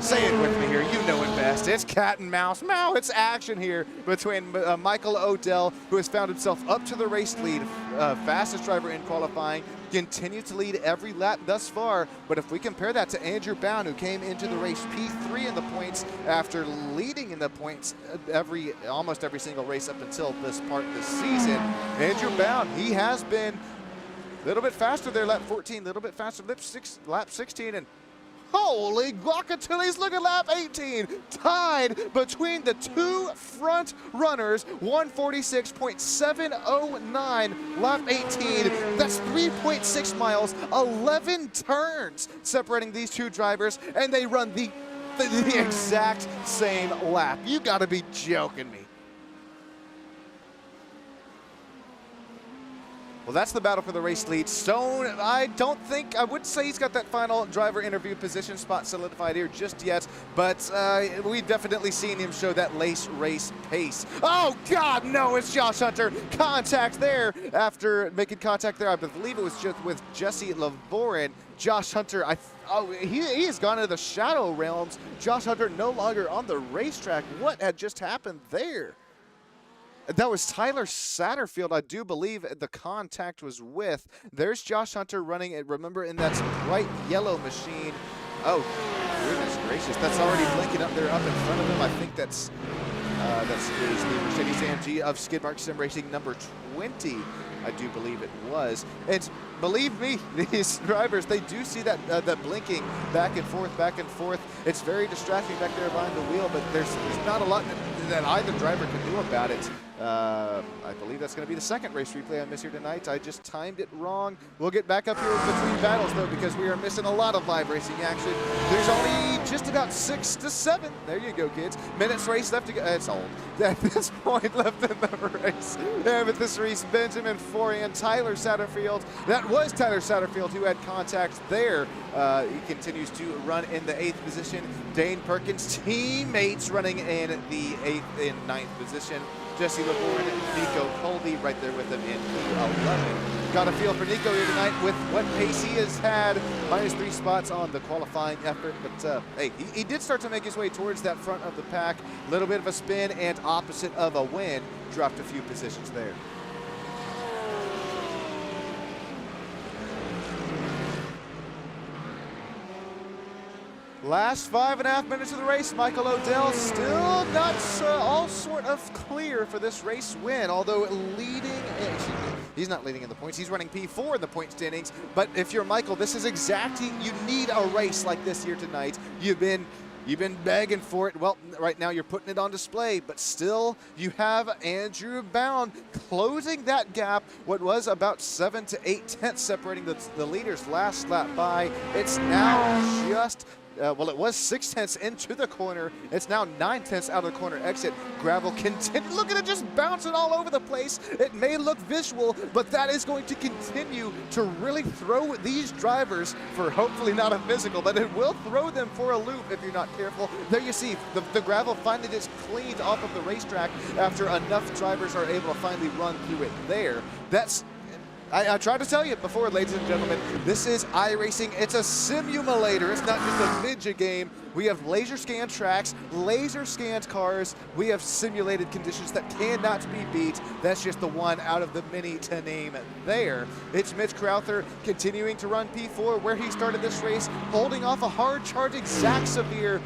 Say it with me here, you know it best. It's cat and mouse. It's action here between Michael Odell, who has found himself up to the race lead, fastest driver in qualifying, continues to lead every lap thus far. But if we compare that to Andrew Bound, who came into the race P3 in the points after leading in the points almost every single race up until this part this season, Andrew Bound, he has been a little bit faster there, lap 14, a little bit faster, lap 16, and holy guacamole, look at lap 18. Tied between the two front runners, 146.709, lap 18. That's 3.6 miles, 11 turns separating these two drivers, and they run the exact same lap. You gotta be joking me. Well, that's the battle for the race lead. Stone, I wouldn't say he's got that final driver interview position spot solidified here just yet, but we've definitely seen him show that race pace. Oh, God, no, it's Josh Hunter. Contact there after making contact there. I believe it was just with Jesse Lavorin. Josh Hunter, he has gone into the shadow realms. Josh Hunter no longer on the racetrack. What had just happened there? That was Tyler Satterfield, I do believe the contact was with. There's Josh Hunter running it, remember, in that bright yellow machine. Oh, goodness gracious, that's already blinking up there up in front of him. I think that's the Mercedes AMG of Skidmark Sim Racing number 20, I do believe it was. And believe me, these drivers, they do see that blinking back and forth. It's very distracting back there behind the wheel, but there's not a lot that either driver can do about it. I believe that's going to be the second race replay I miss here tonight. I just timed it wrong. We'll get back up here between battles, though, because we are missing a lot of live racing action. There's only just about 6 to 7. There you go, kids. Minutes race left to go. It's old. At this point left in the race. And with this race, Benjamin Florian, Tyler Satterfield. That was Tyler Satterfield who had contact there. He continues to run in the 8th position. Dane Perkins' teammates running in the 8th and 9th position. Jesse Lavorin and Nico Colby right there with him in P11. Got a feel for Nico here tonight with what pace he has had. -3 spots on the qualifying effort, but hey, he did start to make his way towards that front of the pack. A little bit of a spin and opposite of a win. Dropped a few positions there. Last 5.5 minutes of the race, Michael O'Dell still not all sort of clear for this race win, although leading, he's not leading in the points, he's running P4 in the point standings, but if you're Michael, this is exactly, you need a race like this here tonight. You've been begging for it. Well, right now you're putting it on display, but still you have Andrew Bound closing that gap, what was about 7 to 8 tenths separating the leaders last lap by. It's now just well, it was 6 tenths into the corner. It's now 9 tenths out of the corner exit. Gravel continue. Look at it just bouncing all over the place. It may look visual, but that is going to continue to really throw these drivers for hopefully not a physical, but it will throw them for a loop if you're not careful. There you see the gravel finally gets cleaned off of the racetrack after enough drivers are able to finally run through it there. That's I tried to tell you before, ladies and gentlemen, this is iRacing. It's a simulator. It's not just a midget game. We have laser scanned tracks, laser scanned cars. We have simulated conditions that cannot be beat. That's just the one out of the many to name there. It's Mitch Crowther continuing to run P4 where he started this race, holding off a hard-charging Zach Severe.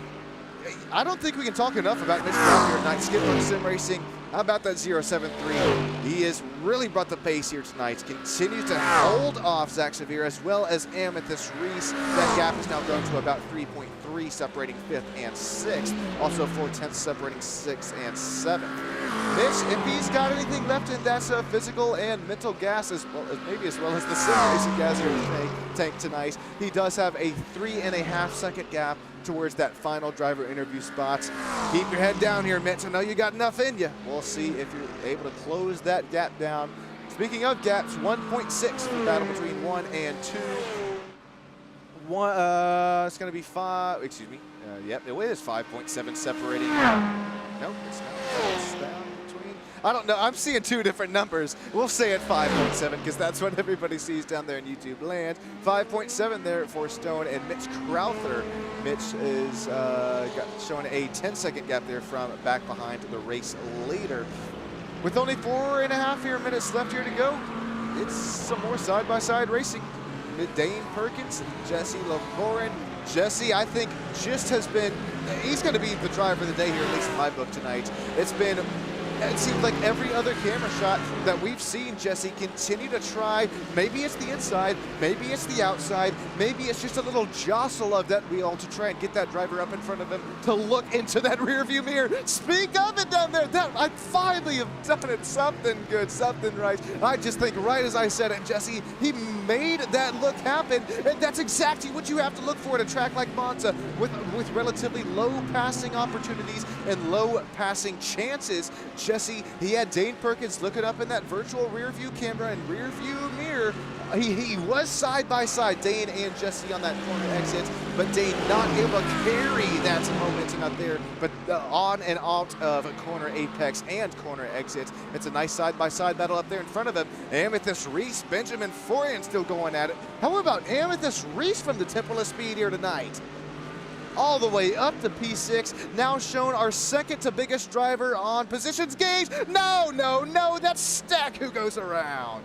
I don't think we can talk enough about Mitch Crowther tonight. Skipper Sim Racing. How about that 0.73? He has really brought the pace here tonight. Continues to hold off Zach Severe as well as Amethyst Reese. That gap has now grown to about 3.3, separating 5th and 6th. Also 4 tenths separating 6th and 7th. Mitch, if he's got anything left in that physical and mental gas, as well as the sim racing gas here in tank tonight, he does have a 3.5 second gap towards that final driver interview spot. Keep your head down here, Mitch. I know you got enough in you. We'll see if you're able to close that gap down. Speaking of gaps, 1.6 for the battle between 1 and 2. It's going to be 5, excuse me. Yep, it is 5.7 separating. Nope, it's not. It's down between. I don't know. I'm seeing 2 different numbers. We'll say at 5.7 because that's what everybody sees down there in YouTube land. 5.7 there for Stone and Mitch Crowther. Mitch is showing a 10-second gap there from back behind the race leader. With only 4.5 minutes left here to go, it's some more side-by-side racing. Dane Perkins and Jesse LaVorin. Jesse, I think, just has been, he's going to be the driver of the day here, at least in my book tonight. It seems like every other camera shot that we've seen Jesse continue to try. Maybe it's the inside, maybe it's the outside, maybe it's just a little jostle of that wheel to try and get that driver up in front of him to look into that rear view mirror. Speak of it down there. I finally have done it. Something good, something right. I just think right as I said it, Jesse, he made that look happen, and that's exactly what you have to look for at a track like Monza with relatively low passing opportunities and low passing chances. Jesse, he had Dane Perkins looking up in that virtual rear view camera and rear view mirror. He was side by side, Dane and Jesse on that corner exit, but Dane not able to carry that momentum out there, but on and out of corner apex and corner exit. It's a nice side by side battle up there in front of him. Amethyst Reese, Benjamin Forian still going at it. How about Amethyst Reese from the Temple of Speed here tonight? All the way up to P6, now shown our second to biggest driver on positions gauge. No, that's Stack who goes around.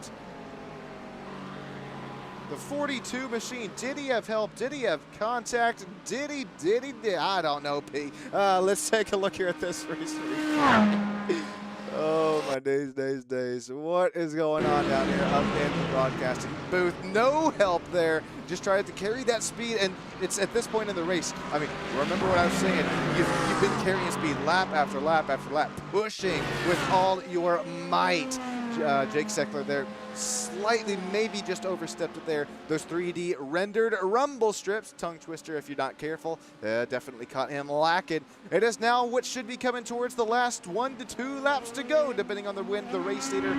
The 42 machine, did he have help? Did he have contact? Did he? I don't know, P. Let's take a look here at this race. Oh, my days. What is going on down here up in the broadcasting booth? No help there. Just tried to carry that speed, and it's at this point in the race. I mean, remember what I was saying. You've been carrying speed lap after lap after lap, pushing with all your might. Jake Seckler there slightly maybe just overstepped it there. Those 3D rendered rumble strips, tongue twister if you're not careful, definitely caught him lacking. It is now what should be coming towards the last 1 to 2 laps to go, depending on the when the race leader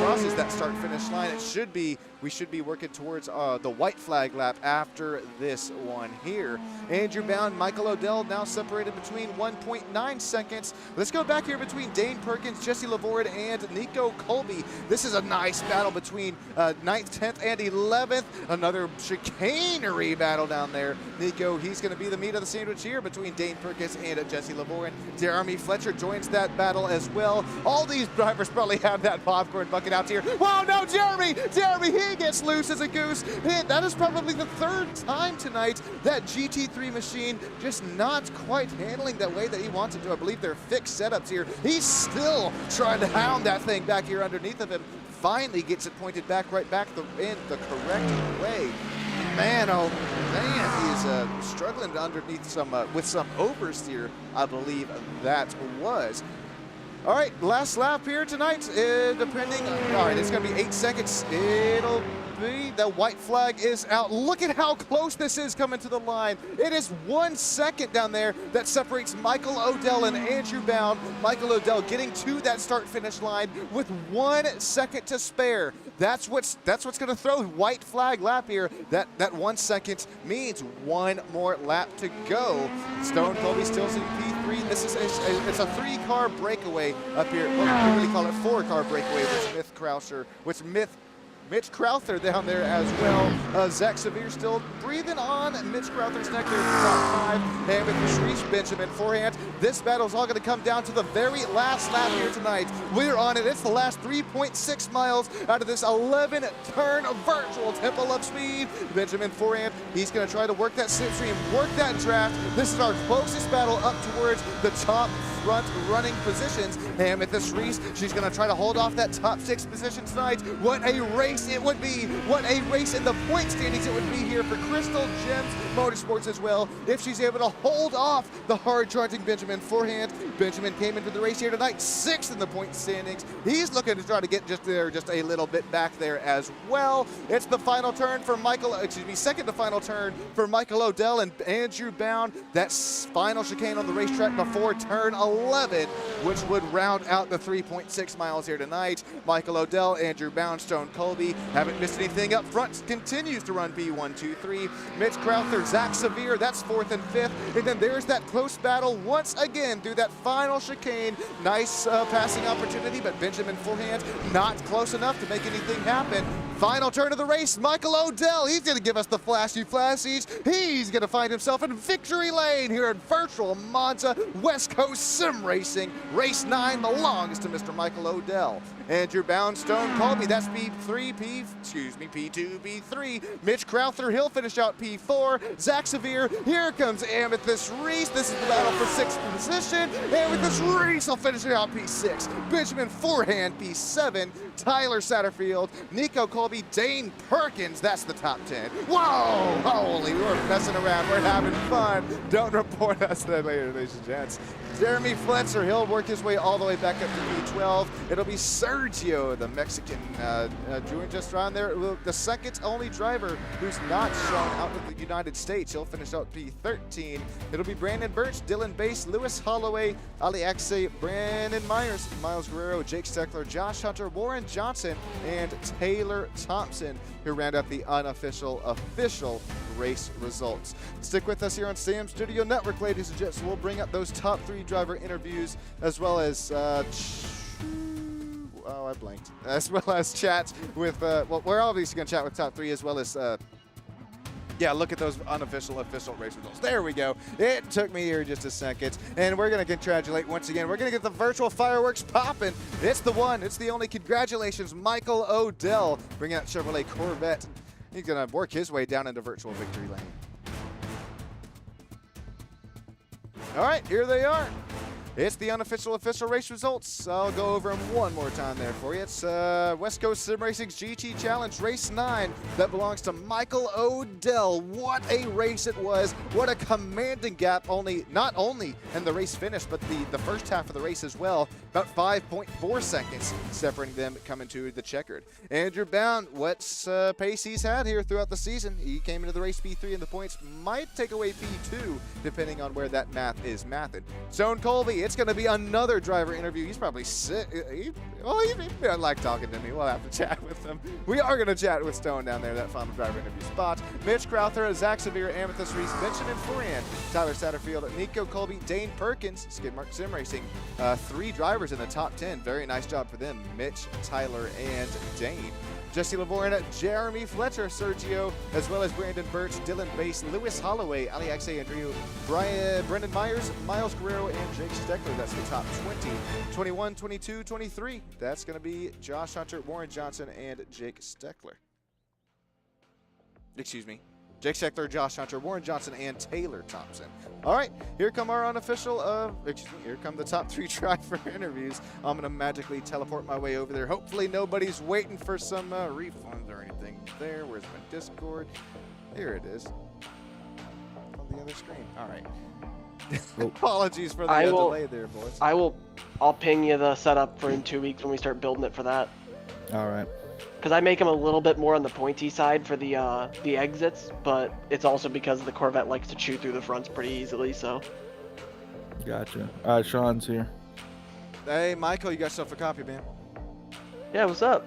crosses that start finish line. We should be working towards the white flag lap after this one here. Andrew Bound, Michael O'Dell now separated between 1.9 seconds. Let's go back here between Dane Perkins, Jesse LaVorin, and Nico Colby. Colby. This is a nice battle between 9th, 10th, and 11th. Another chicanery battle down there. Nico, he's going to be the meat of the sandwich here between Dane Perkins and Jesse Laborin. Jeremy Fletcher joins that battle as well. All these drivers probably have that popcorn bucket out here. Whoa, no, Jeremy, he gets loose as a goose. That is probably the third time tonight that GT3 machine just not quite handling that way that he wants it to. I believe they're fixed setups here. He's still trying to hound that thing back here underneath of him. Finally gets it pointed back right back in the correct way. Man, oh man, he's struggling underneath some with some oversteer, I believe that was. All right, last lap here tonight, depending, all right, it's gonna be 8 seconds. It'll be, the white flag is out. Look at how close this is coming to the line. It is 1 second down there that separates Michael Odell and Andrew Bound. Michael Odell getting to that start-finish line with 1 second to spare. That's what's gonna throw white flag lap here. That 1 second means one more lap to go. Stone Colby still in P3. This is it's a 3-car breakaway up here. Well, we really call it 4-car breakaway with Mitch Crowther down there as well. Zach Severe still breathing on Mitch Crowther's neck there in the top 5. And with Sharice Benjamin forehand, this battle is all going to come down to the very last lap here tonight. We're on it. It's the last 3.6 miles out of this 11-turn virtual Temple of Speed. Benjamin forehand, he's going to try to work that slipstream, work that draft. This is our closest battle up towards the top front running positions. And with this Reese, she's going to try to hold off that top 6 position tonight. What a race it would be. What a race in the point standings it would be here for Crystal Gems Motorsports as well, if she's able to hold off the hard-charging Benjamin forehand. Benjamin came into the race here tonight 6th in the point standings. He's looking to try to get just a little bit back there as well. It's the final turn for second to final turn for Michael Odell and Andrew Bound. That's final chicane on the racetrack before turn 11, which would round out the 3.6 miles here tonight. Michael Odell, Andrew Bound, Stone Colby haven't missed anything up front, continues to run P1, 2, 3. Mitch Crowther, Zach Severe, that's 4th and 5th. And then there's that close battle once again through that final chicane. Nice passing opportunity, but Benjamin forehand not close enough to make anything happen. Final turn of the race, Michael Odell, he's gonna give us the flashy flashies. He's gonna find himself in victory lane here at virtual Monza West Coast Sim Racing. Race 9 belongs to Mr. Michael Odell. Andrew Bound, Stone Colby, that's P2, P3. Mitch Crowther, he'll finish out P4. Zach Severe, here comes Amethyst Reese. This is the battle for 6th position. Amethyst Reese will finish it out P6. Benjamin forehand, P7. Tyler Satterfield, Nico Colby, Dane Perkins, that's the top 10. Whoa, holy, we're messing around, we're having fun. Don't report us that later, ladies and gents. Jeremy Fletcher, he'll work his way all the way back up to P12. It'll be Sergio, the Mexican, doing just around there. The second only driver who's not shown out of the United States. He'll finish out P13. It'll be Brandon Birch, Dylan Bass, Lewis Holloway, Ali Axe, Brandon Myers, Miles Guerrero, Jake Steckler, Josh Hunter, Warren Johnson, and Taylor Thompson, who round up the official race results. Stick with us here on Sam Studio Network, ladies and gents. We'll bring up those top 3 driver interviews, as well as I blanked. As well as chats with well, we're obviously going to chat with top 3, as well as yeah, look at those official race results. There we go. It took me here just a second. And we're going to congratulate once again. We're going to get the virtual fireworks popping. It's the one. It's the only. Congratulations, Michael Odell. Bring out Chevrolet Corvette. He's going to work his way down into virtual victory lane. All right, here they are. It's the official race results. I'll go over them one more time there for you. It's West Coast Sim Racing's GT Challenge Race 9 that belongs to Michael Odell. What a race it was. What a commanding gap, not only in the race finish, but the first half of the race as well. About 5.4 seconds separating them coming to the checkered. Andrew Bound, what's pace he's had here throughout the season. He came into the race P3, and the points might take away P2, depending on where that math is mathed. Stone Colby, It's going to be another driver interview. He's probably sick. He might like talking to me. We'll have to chat with him. We are going to chat with Stone down there, that final driver interview spot. Mitch Crowther, Zach Severe, Amethyst Reese, Benjamin Florian, Tyler Satterfield, Nico Colby, Dane Perkins, Skidmark Sim Racing. 3 drivers in the top 10. Very nice job for them. Mitch, Tyler, and Dane. Jesse Lavorne, Jeremy Fletcher, Sergio, as well as Brandon Birch, Dylan Bass, Lewis Holloway, Ali Andrew, Brendan Myers, Miles Guerrero, and Jake Steckler. That's the top 20. 21, 22, 23. That's going to be Josh Hunter, Warren Johnson, and Jake Steckler. Excuse me. Jake Steckler, Josh Hunter, Warren Johnson, and Taylor Thompson. All right, here come our unofficial, here come the top 3 driver interviews. I'm going to magically teleport my way over there. Hopefully nobody's waiting for some refunds or anything there. Where's my Discord? Here it is. On the other screen. All right. Apologies for the delay there, boys. I'll ping you the setup for in 2 weeks when we start building it for that. All right. Because I make them a little bit more on the pointy side for the exits, but it's also because the Corvette likes to chew through the fronts pretty easily, so. Gotcha. All right, Sean's here. Hey, Michael, you got yourself a copy, man. Yeah, what's up?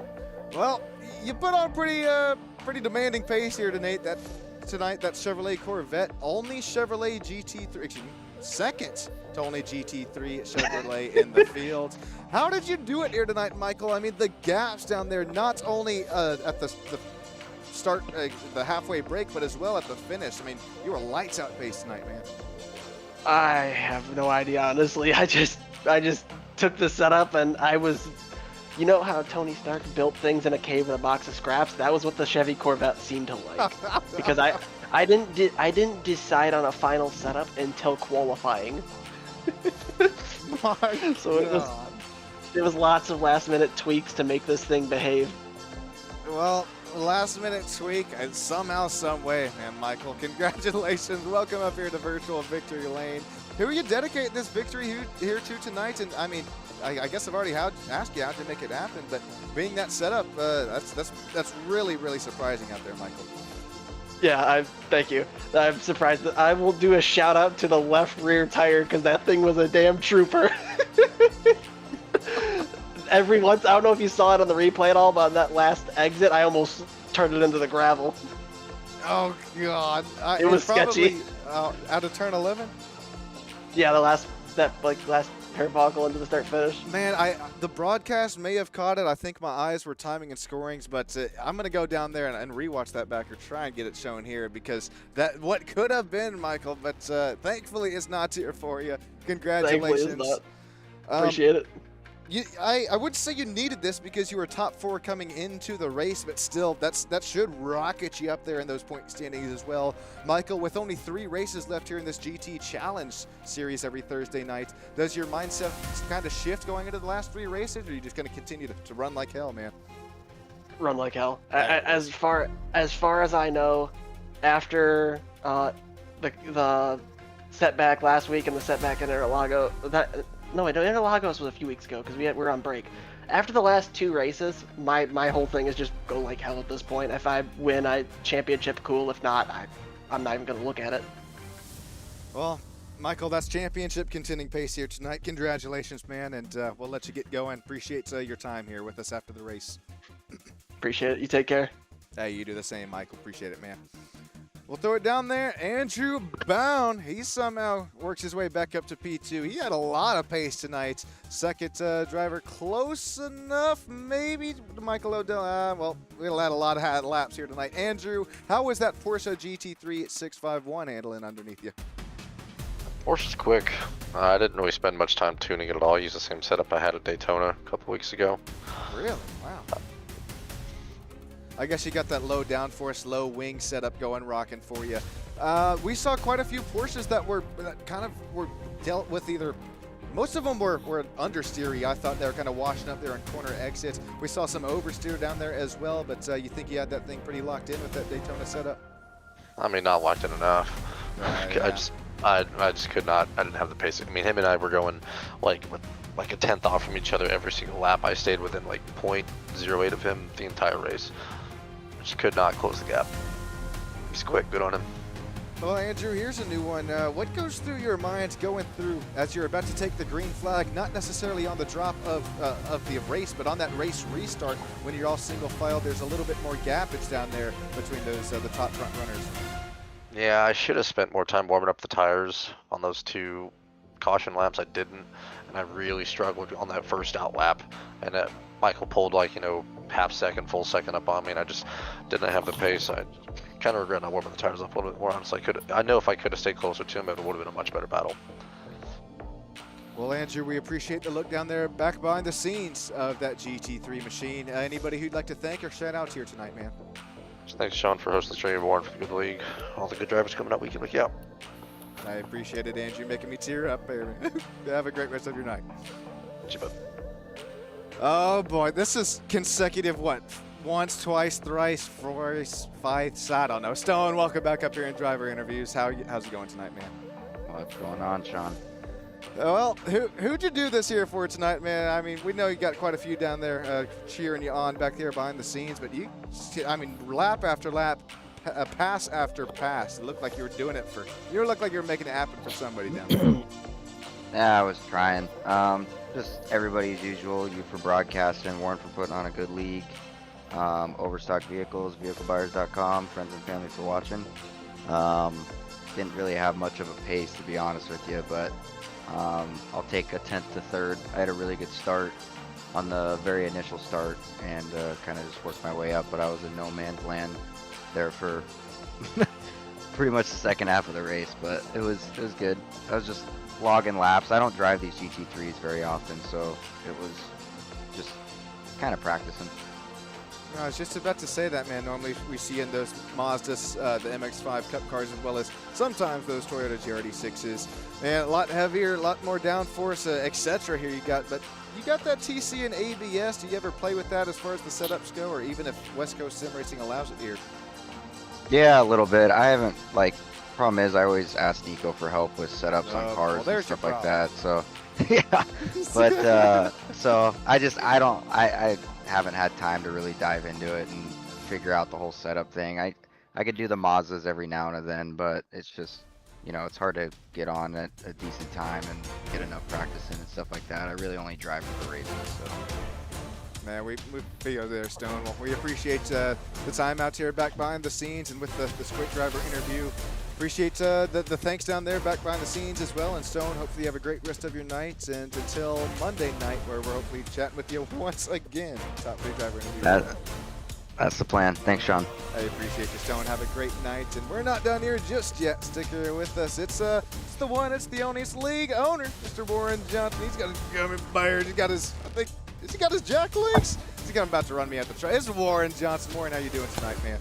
Well, you put on pretty demanding pace here tonight. That Chevrolet Corvette, only Chevrolet GT3, excuse me, second to only GT3 Chevrolet in the field. How did you do it here tonight, Michael? I mean, the gaps down there, not only at the start, the halfway break, but as well at the finish. I mean, you were lights out pace tonight, man. I have no idea, honestly. I just took the setup and I was, you know how Tony Stark built things in a cave with a box of scraps? That was what the Chevy Corvette seemed to like. Because I didn't decide on a final setup until qualifying. So it was lots of last minute tweaks to make this thing behave. Well, last minute tweak and somehow, some way, man, Michael. Congratulations. Welcome up here to Virtual Victory Lane. Who are you dedicating this victory here to tonight? And I mean, I guess I've already asked you how to make it happen, but being that setup, that's really, really surprising out there, Michael. Yeah, thank you. I'm surprised. I will do a shout out to the left rear tire because that thing was a damn trooper. Every once, I don't know if you saw it on the replay at all, but on that last exit, I almost turned it into the gravel. Oh God! It was sketchy. Out of turn 11. Yeah, the last hair buckle into the start finish. Man, the broadcast may have caught it. I think my eyes were timing and scorings, but I'm gonna go down there and rewatch that back or try and get it shown here because that what could have been, Michael, but thankfully it's not here for you. Congratulations. Thankfully it's not. Appreciate it. I would say you needed this because you were top 4 coming into the race, but still, that should rocket you up there in those point standings as well. Michael, with only 3 races left here in this GT Challenge series every Thursday night, does your mindset kind of shift going into the last 3 races, or are you just going to continue to run like hell, man? Run like hell. As far as I know, after the setback last week and the setback in Interlago, Interlagos was a few weeks ago because we're on break. After the last 2 races, my whole thing is just go like hell at this point. If I win, championship, cool. If not, I'm not even going to look at it. Well, Michael, that's championship contending pace here tonight. Congratulations, man, and we'll let you get going. Appreciate your time here with us after the race. Appreciate it. You take care. Hey, you do the same, Michael. Appreciate it, man. We'll throw it down there. Andrew Bound. He somehow works his way back up to P2. He had a lot of pace tonight. Second driver close enough, maybe. Michael Odell. Well, we'll add a lot of laps here tonight. Andrew, how was that Porsche GT3 651 handling underneath you? Porsche's quick. I didn't really spend much time tuning it at all. I used the same setup I had at Daytona a couple weeks ago. Really? Wow. I guess you got that low downforce, low wing setup going, rocking for you. We saw quite a few Porsches that were dealt with either. Most of them were understeery. I thought they were kind of washing up there on corner exits. We saw some oversteer down there as well, but you think you had that thing pretty locked in with that Daytona setup? I mean, not locked in enough. Yeah. I just could not. I didn't have the pace. I mean, him and I were going like a tenth off from each other every single lap. I stayed within like 0.08 of him the entire race. Just could not close the gap. He's quick. Good on him. Well, Andrew, here's a new one. What goes through your minds going through as you're about to take the green flag, not necessarily on the drop of the race, but on that race restart when you're all single file, there's a little bit more gappage down there between those the top front runners. Yeah, I should have spent more time warming up the tires on those 2 caution laps. I didn't, and I really struggled on that first out lap. And Michael pulled like, half second, full second up on me, and I just didn't have the pace. I kind of regret not warming the tires up a little bit more. Honestly, I know if I could have stayed closer to him, it would have been a much better battle. Well, Andrew, we appreciate the look down there back behind the scenes of that GT3 machine. Anybody who'd like to thank or shout out here tonight, man? Just thanks, Sean, for hosting the stream, Warren for the good league. All the good drivers coming up, we can look you out. I appreciate it, Andrew, making me tear up, baby. Have a great rest of your night. Oh boy, this is consecutive what? Once, twice, thrice, fourth, fifth, I don't know. Stone, welcome back up here in driver interviews. How's it going tonight, man? What's going on, Sean? Well, who'd you do this here for tonight, man? I mean, we know you got quite a few down there cheering you on back there behind the scenes, but lap after lap, pass after pass, it looked like you were doing it you looked like you were making it happen for somebody down there. Yeah, I was trying. Just everybody as usual. You for broadcasting, Warren for putting on a good league. Overstock Vehicles, vehiclebuyers.com, friends and family for watching. Didn't really have much of a pace, to be honest with you, but I'll take a 10th to 3rd. I had a really good start on the very initial start and kind of just worked my way up, but I was in no man's land there for pretty much the second half of the race, but it was good. I was just logging laps. I don't drive these GT3s very often, so it was just kind of practicing. I was just about to say that, man. Normally we see in those Mazdas, the MX-5 Cup cars, as well as sometimes those Toyota GRD6s. And a lot heavier, a lot more downforce, etc. here you got. But you got that TC and ABS. Do you ever play with that as far as the setups go, or even if West Coast Sim Racing allows it here? Yeah, a little bit. I haven't, problem is I always ask Nico for help with setups on cars and stuff like that. So, yeah. But, so I haven't had time to really dive into it and figure out the whole setup thing. I could do the Mazdas every now and then, but it's just, it's hard to get on at a decent time and get enough practice in and stuff like that. I really only drive for the races, so. Man, we feel there, Stone. Well, we appreciate the time out here back behind the scenes and with this quick driver interview. Appreciate the thanks down there back behind the scenes as well. And Stone, hopefully you have a great rest of your night. And until Monday night, where we're hopefully chatting with you once again. Top quick driver interview. That's the plan. Thanks, Sean. I appreciate you, Stone. Have a great night. And we're not done here just yet. Stick here with us. It's the one, it's the only league owner, Mr. Warren Johnson. He's got his gummy bears. He's got his, has he got his jack links? He's about to run me at the track. It's Warren Johnson. Warren, how you doing tonight, man?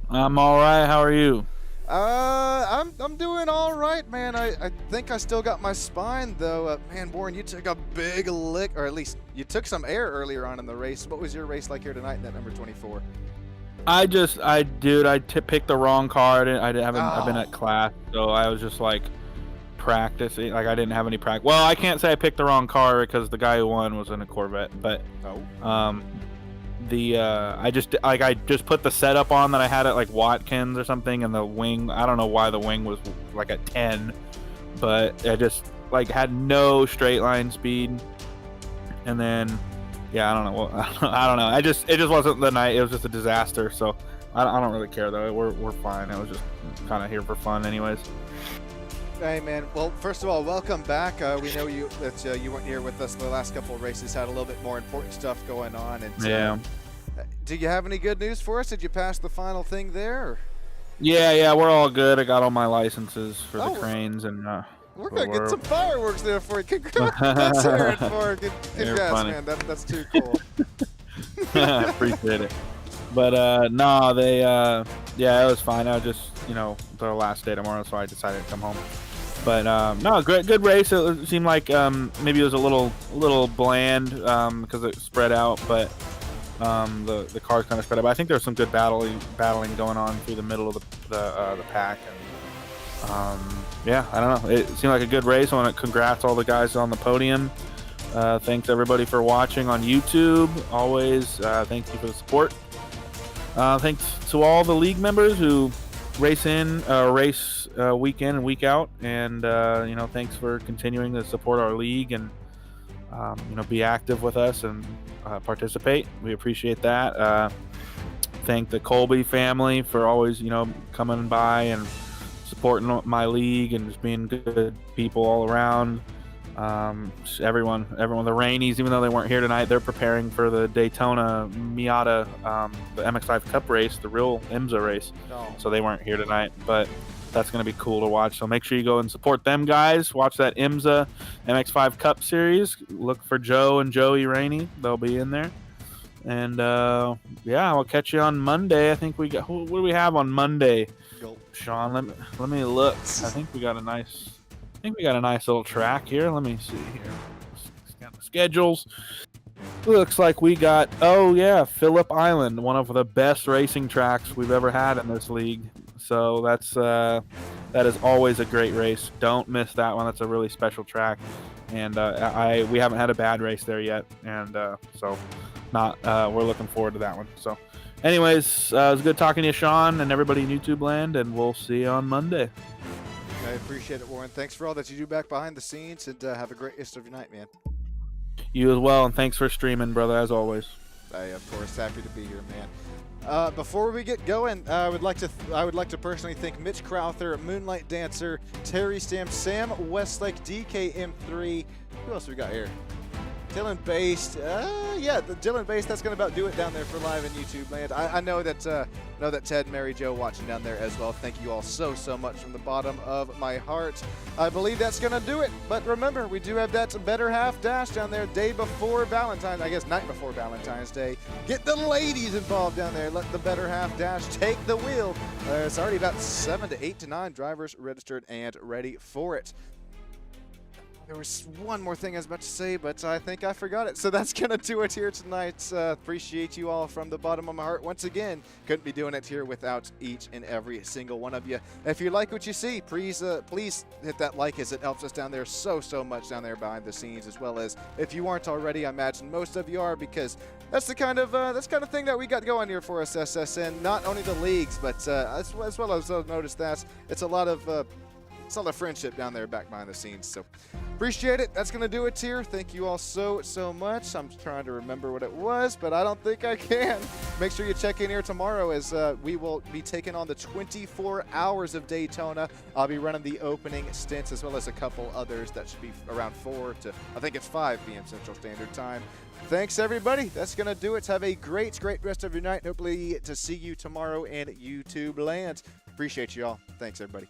I'm all right. How are you? I'm doing all right, man. I think I still got my spine, though. Man, Warren, you took a big lick, or at least you took some air earlier on in the race. What was your race like here tonight in that number 24? I picked the wrong car. I've been at class, so I was just practicing. I didn't have any practice. Well, I can't say I picked the wrong car because the guy who won was in a Corvette, but I just put the setup on that I had at Watkins or something, and the wing, I don't know why the wing was at 10, but I just had no straight line speed, and then I don't know. I don't know. It just wasn't the night. It was just a disaster. So I don't really care though. We're fine. I was just kind of here for fun, anyways. Hey man. Well, first of all, welcome back. We know you weren't here with us the last couple of races. Had a little bit more important stuff going on. And yeah. Do you have any good news for us? Did you pass the final thing there? Or? Yeah, we're all good. I got all my licenses for the cranes, and we're gonna get some fireworks there for you. Congrats, let's hear it for you. Congrats, man. That's too cool. Appreciate it. But it was fine. I was just the last day tomorrow, so I decided to come home. But no, good race. It seemed like maybe it was a little bland because it spread out, but the cars kind of spread out. But I think there was some good battling going on through the middle of the pack. And, I don't know. It seemed like a good race. I want to congrats all the guys on the podium. Thanks everybody for watching on YouTube. Always thank you for the support. Thanks to all the league members who race week in and week out, and thanks for continuing to support our league and be active with us and participate. We appreciate that. Thank the Colby family for always coming by and supporting my league and just being good people all around. Everyone, the Rainies, even though they weren't here tonight, they're preparing for the Daytona Miata, the MX5 Cup race, the real IMSA race. So they weren't here tonight, but that's going to be cool to watch. So make sure you go and support them guys. Watch that IMSA MX5 Cup series. Look for Joe and Joey Rainey. They'll be in there. And we'll catch you on Monday. I think we got, what do we have on Monday? Sean, let me look. I think we got a nice little track here. Let me see here. Got the schedules. Looks like we got Phillip Island, one of the best racing tracks we've ever had in this league. So that is always a great race. Don't miss that one. That's a really special track, and we haven't had a bad race there yet, and we're looking forward to that one. So, anyways, it was good talking to you, Sean, and everybody in YouTube land, and we'll see you on Monday. I appreciate it, Warren. Thanks for all that you do back behind the scenes, and have a great rest of your night, man. You as well, and thanks for streaming, brother, as always. Of course, happy to be here, man. Before we get going, I would like to personally thank Mitch Crowther, Moonlight Dancer, Terry Stam, Sam Westlake, DKM3. Who else we got here? Dylan Based. The Dylan Based. That's gonna about do it down there for live in YouTube land. I know that Ted and Mary Jo watching down there as well. Thank you all so much from the bottom of my heart. I believe that's gonna do it. But remember, we do have that Better Half Dash down there day before Valentine's. I guess night before Valentine's Day. Get the ladies involved down there. Let the Better Half Dash take the wheel. It's already about 7 to 8 to 9 drivers registered and ready for it. There was one more thing I was about to say, but I think I forgot it. So that's going to do it here tonight. Appreciate you all from the bottom of my heart. Once again, couldn't be doing it here without each and every single one of you. If you like what you see, please hit that like, as it helps us down there so much down there behind the scenes, as well as if you aren't already, I imagine most of you are, because that's the kind of thing that we got going here for us, SSN. Not only the leagues, but as well as I've noticed that it's a lot of friendship down there back behind the scenes. So appreciate it. That's gonna do it here. Thank you all so much. I'm trying to remember what it was, but I don't think I can. Make sure you check in here tomorrow, as we will be taking on the 24 hours of Daytona. I'll be running the opening stints, as well as a couple others that should be around 4 to, I think it's 5 p.m. Central Standard Time. Thanks, everybody. That's going to do it. Have a great rest of your night. Hopefully to see you tomorrow in YouTube land. Appreciate you all. Thanks, everybody.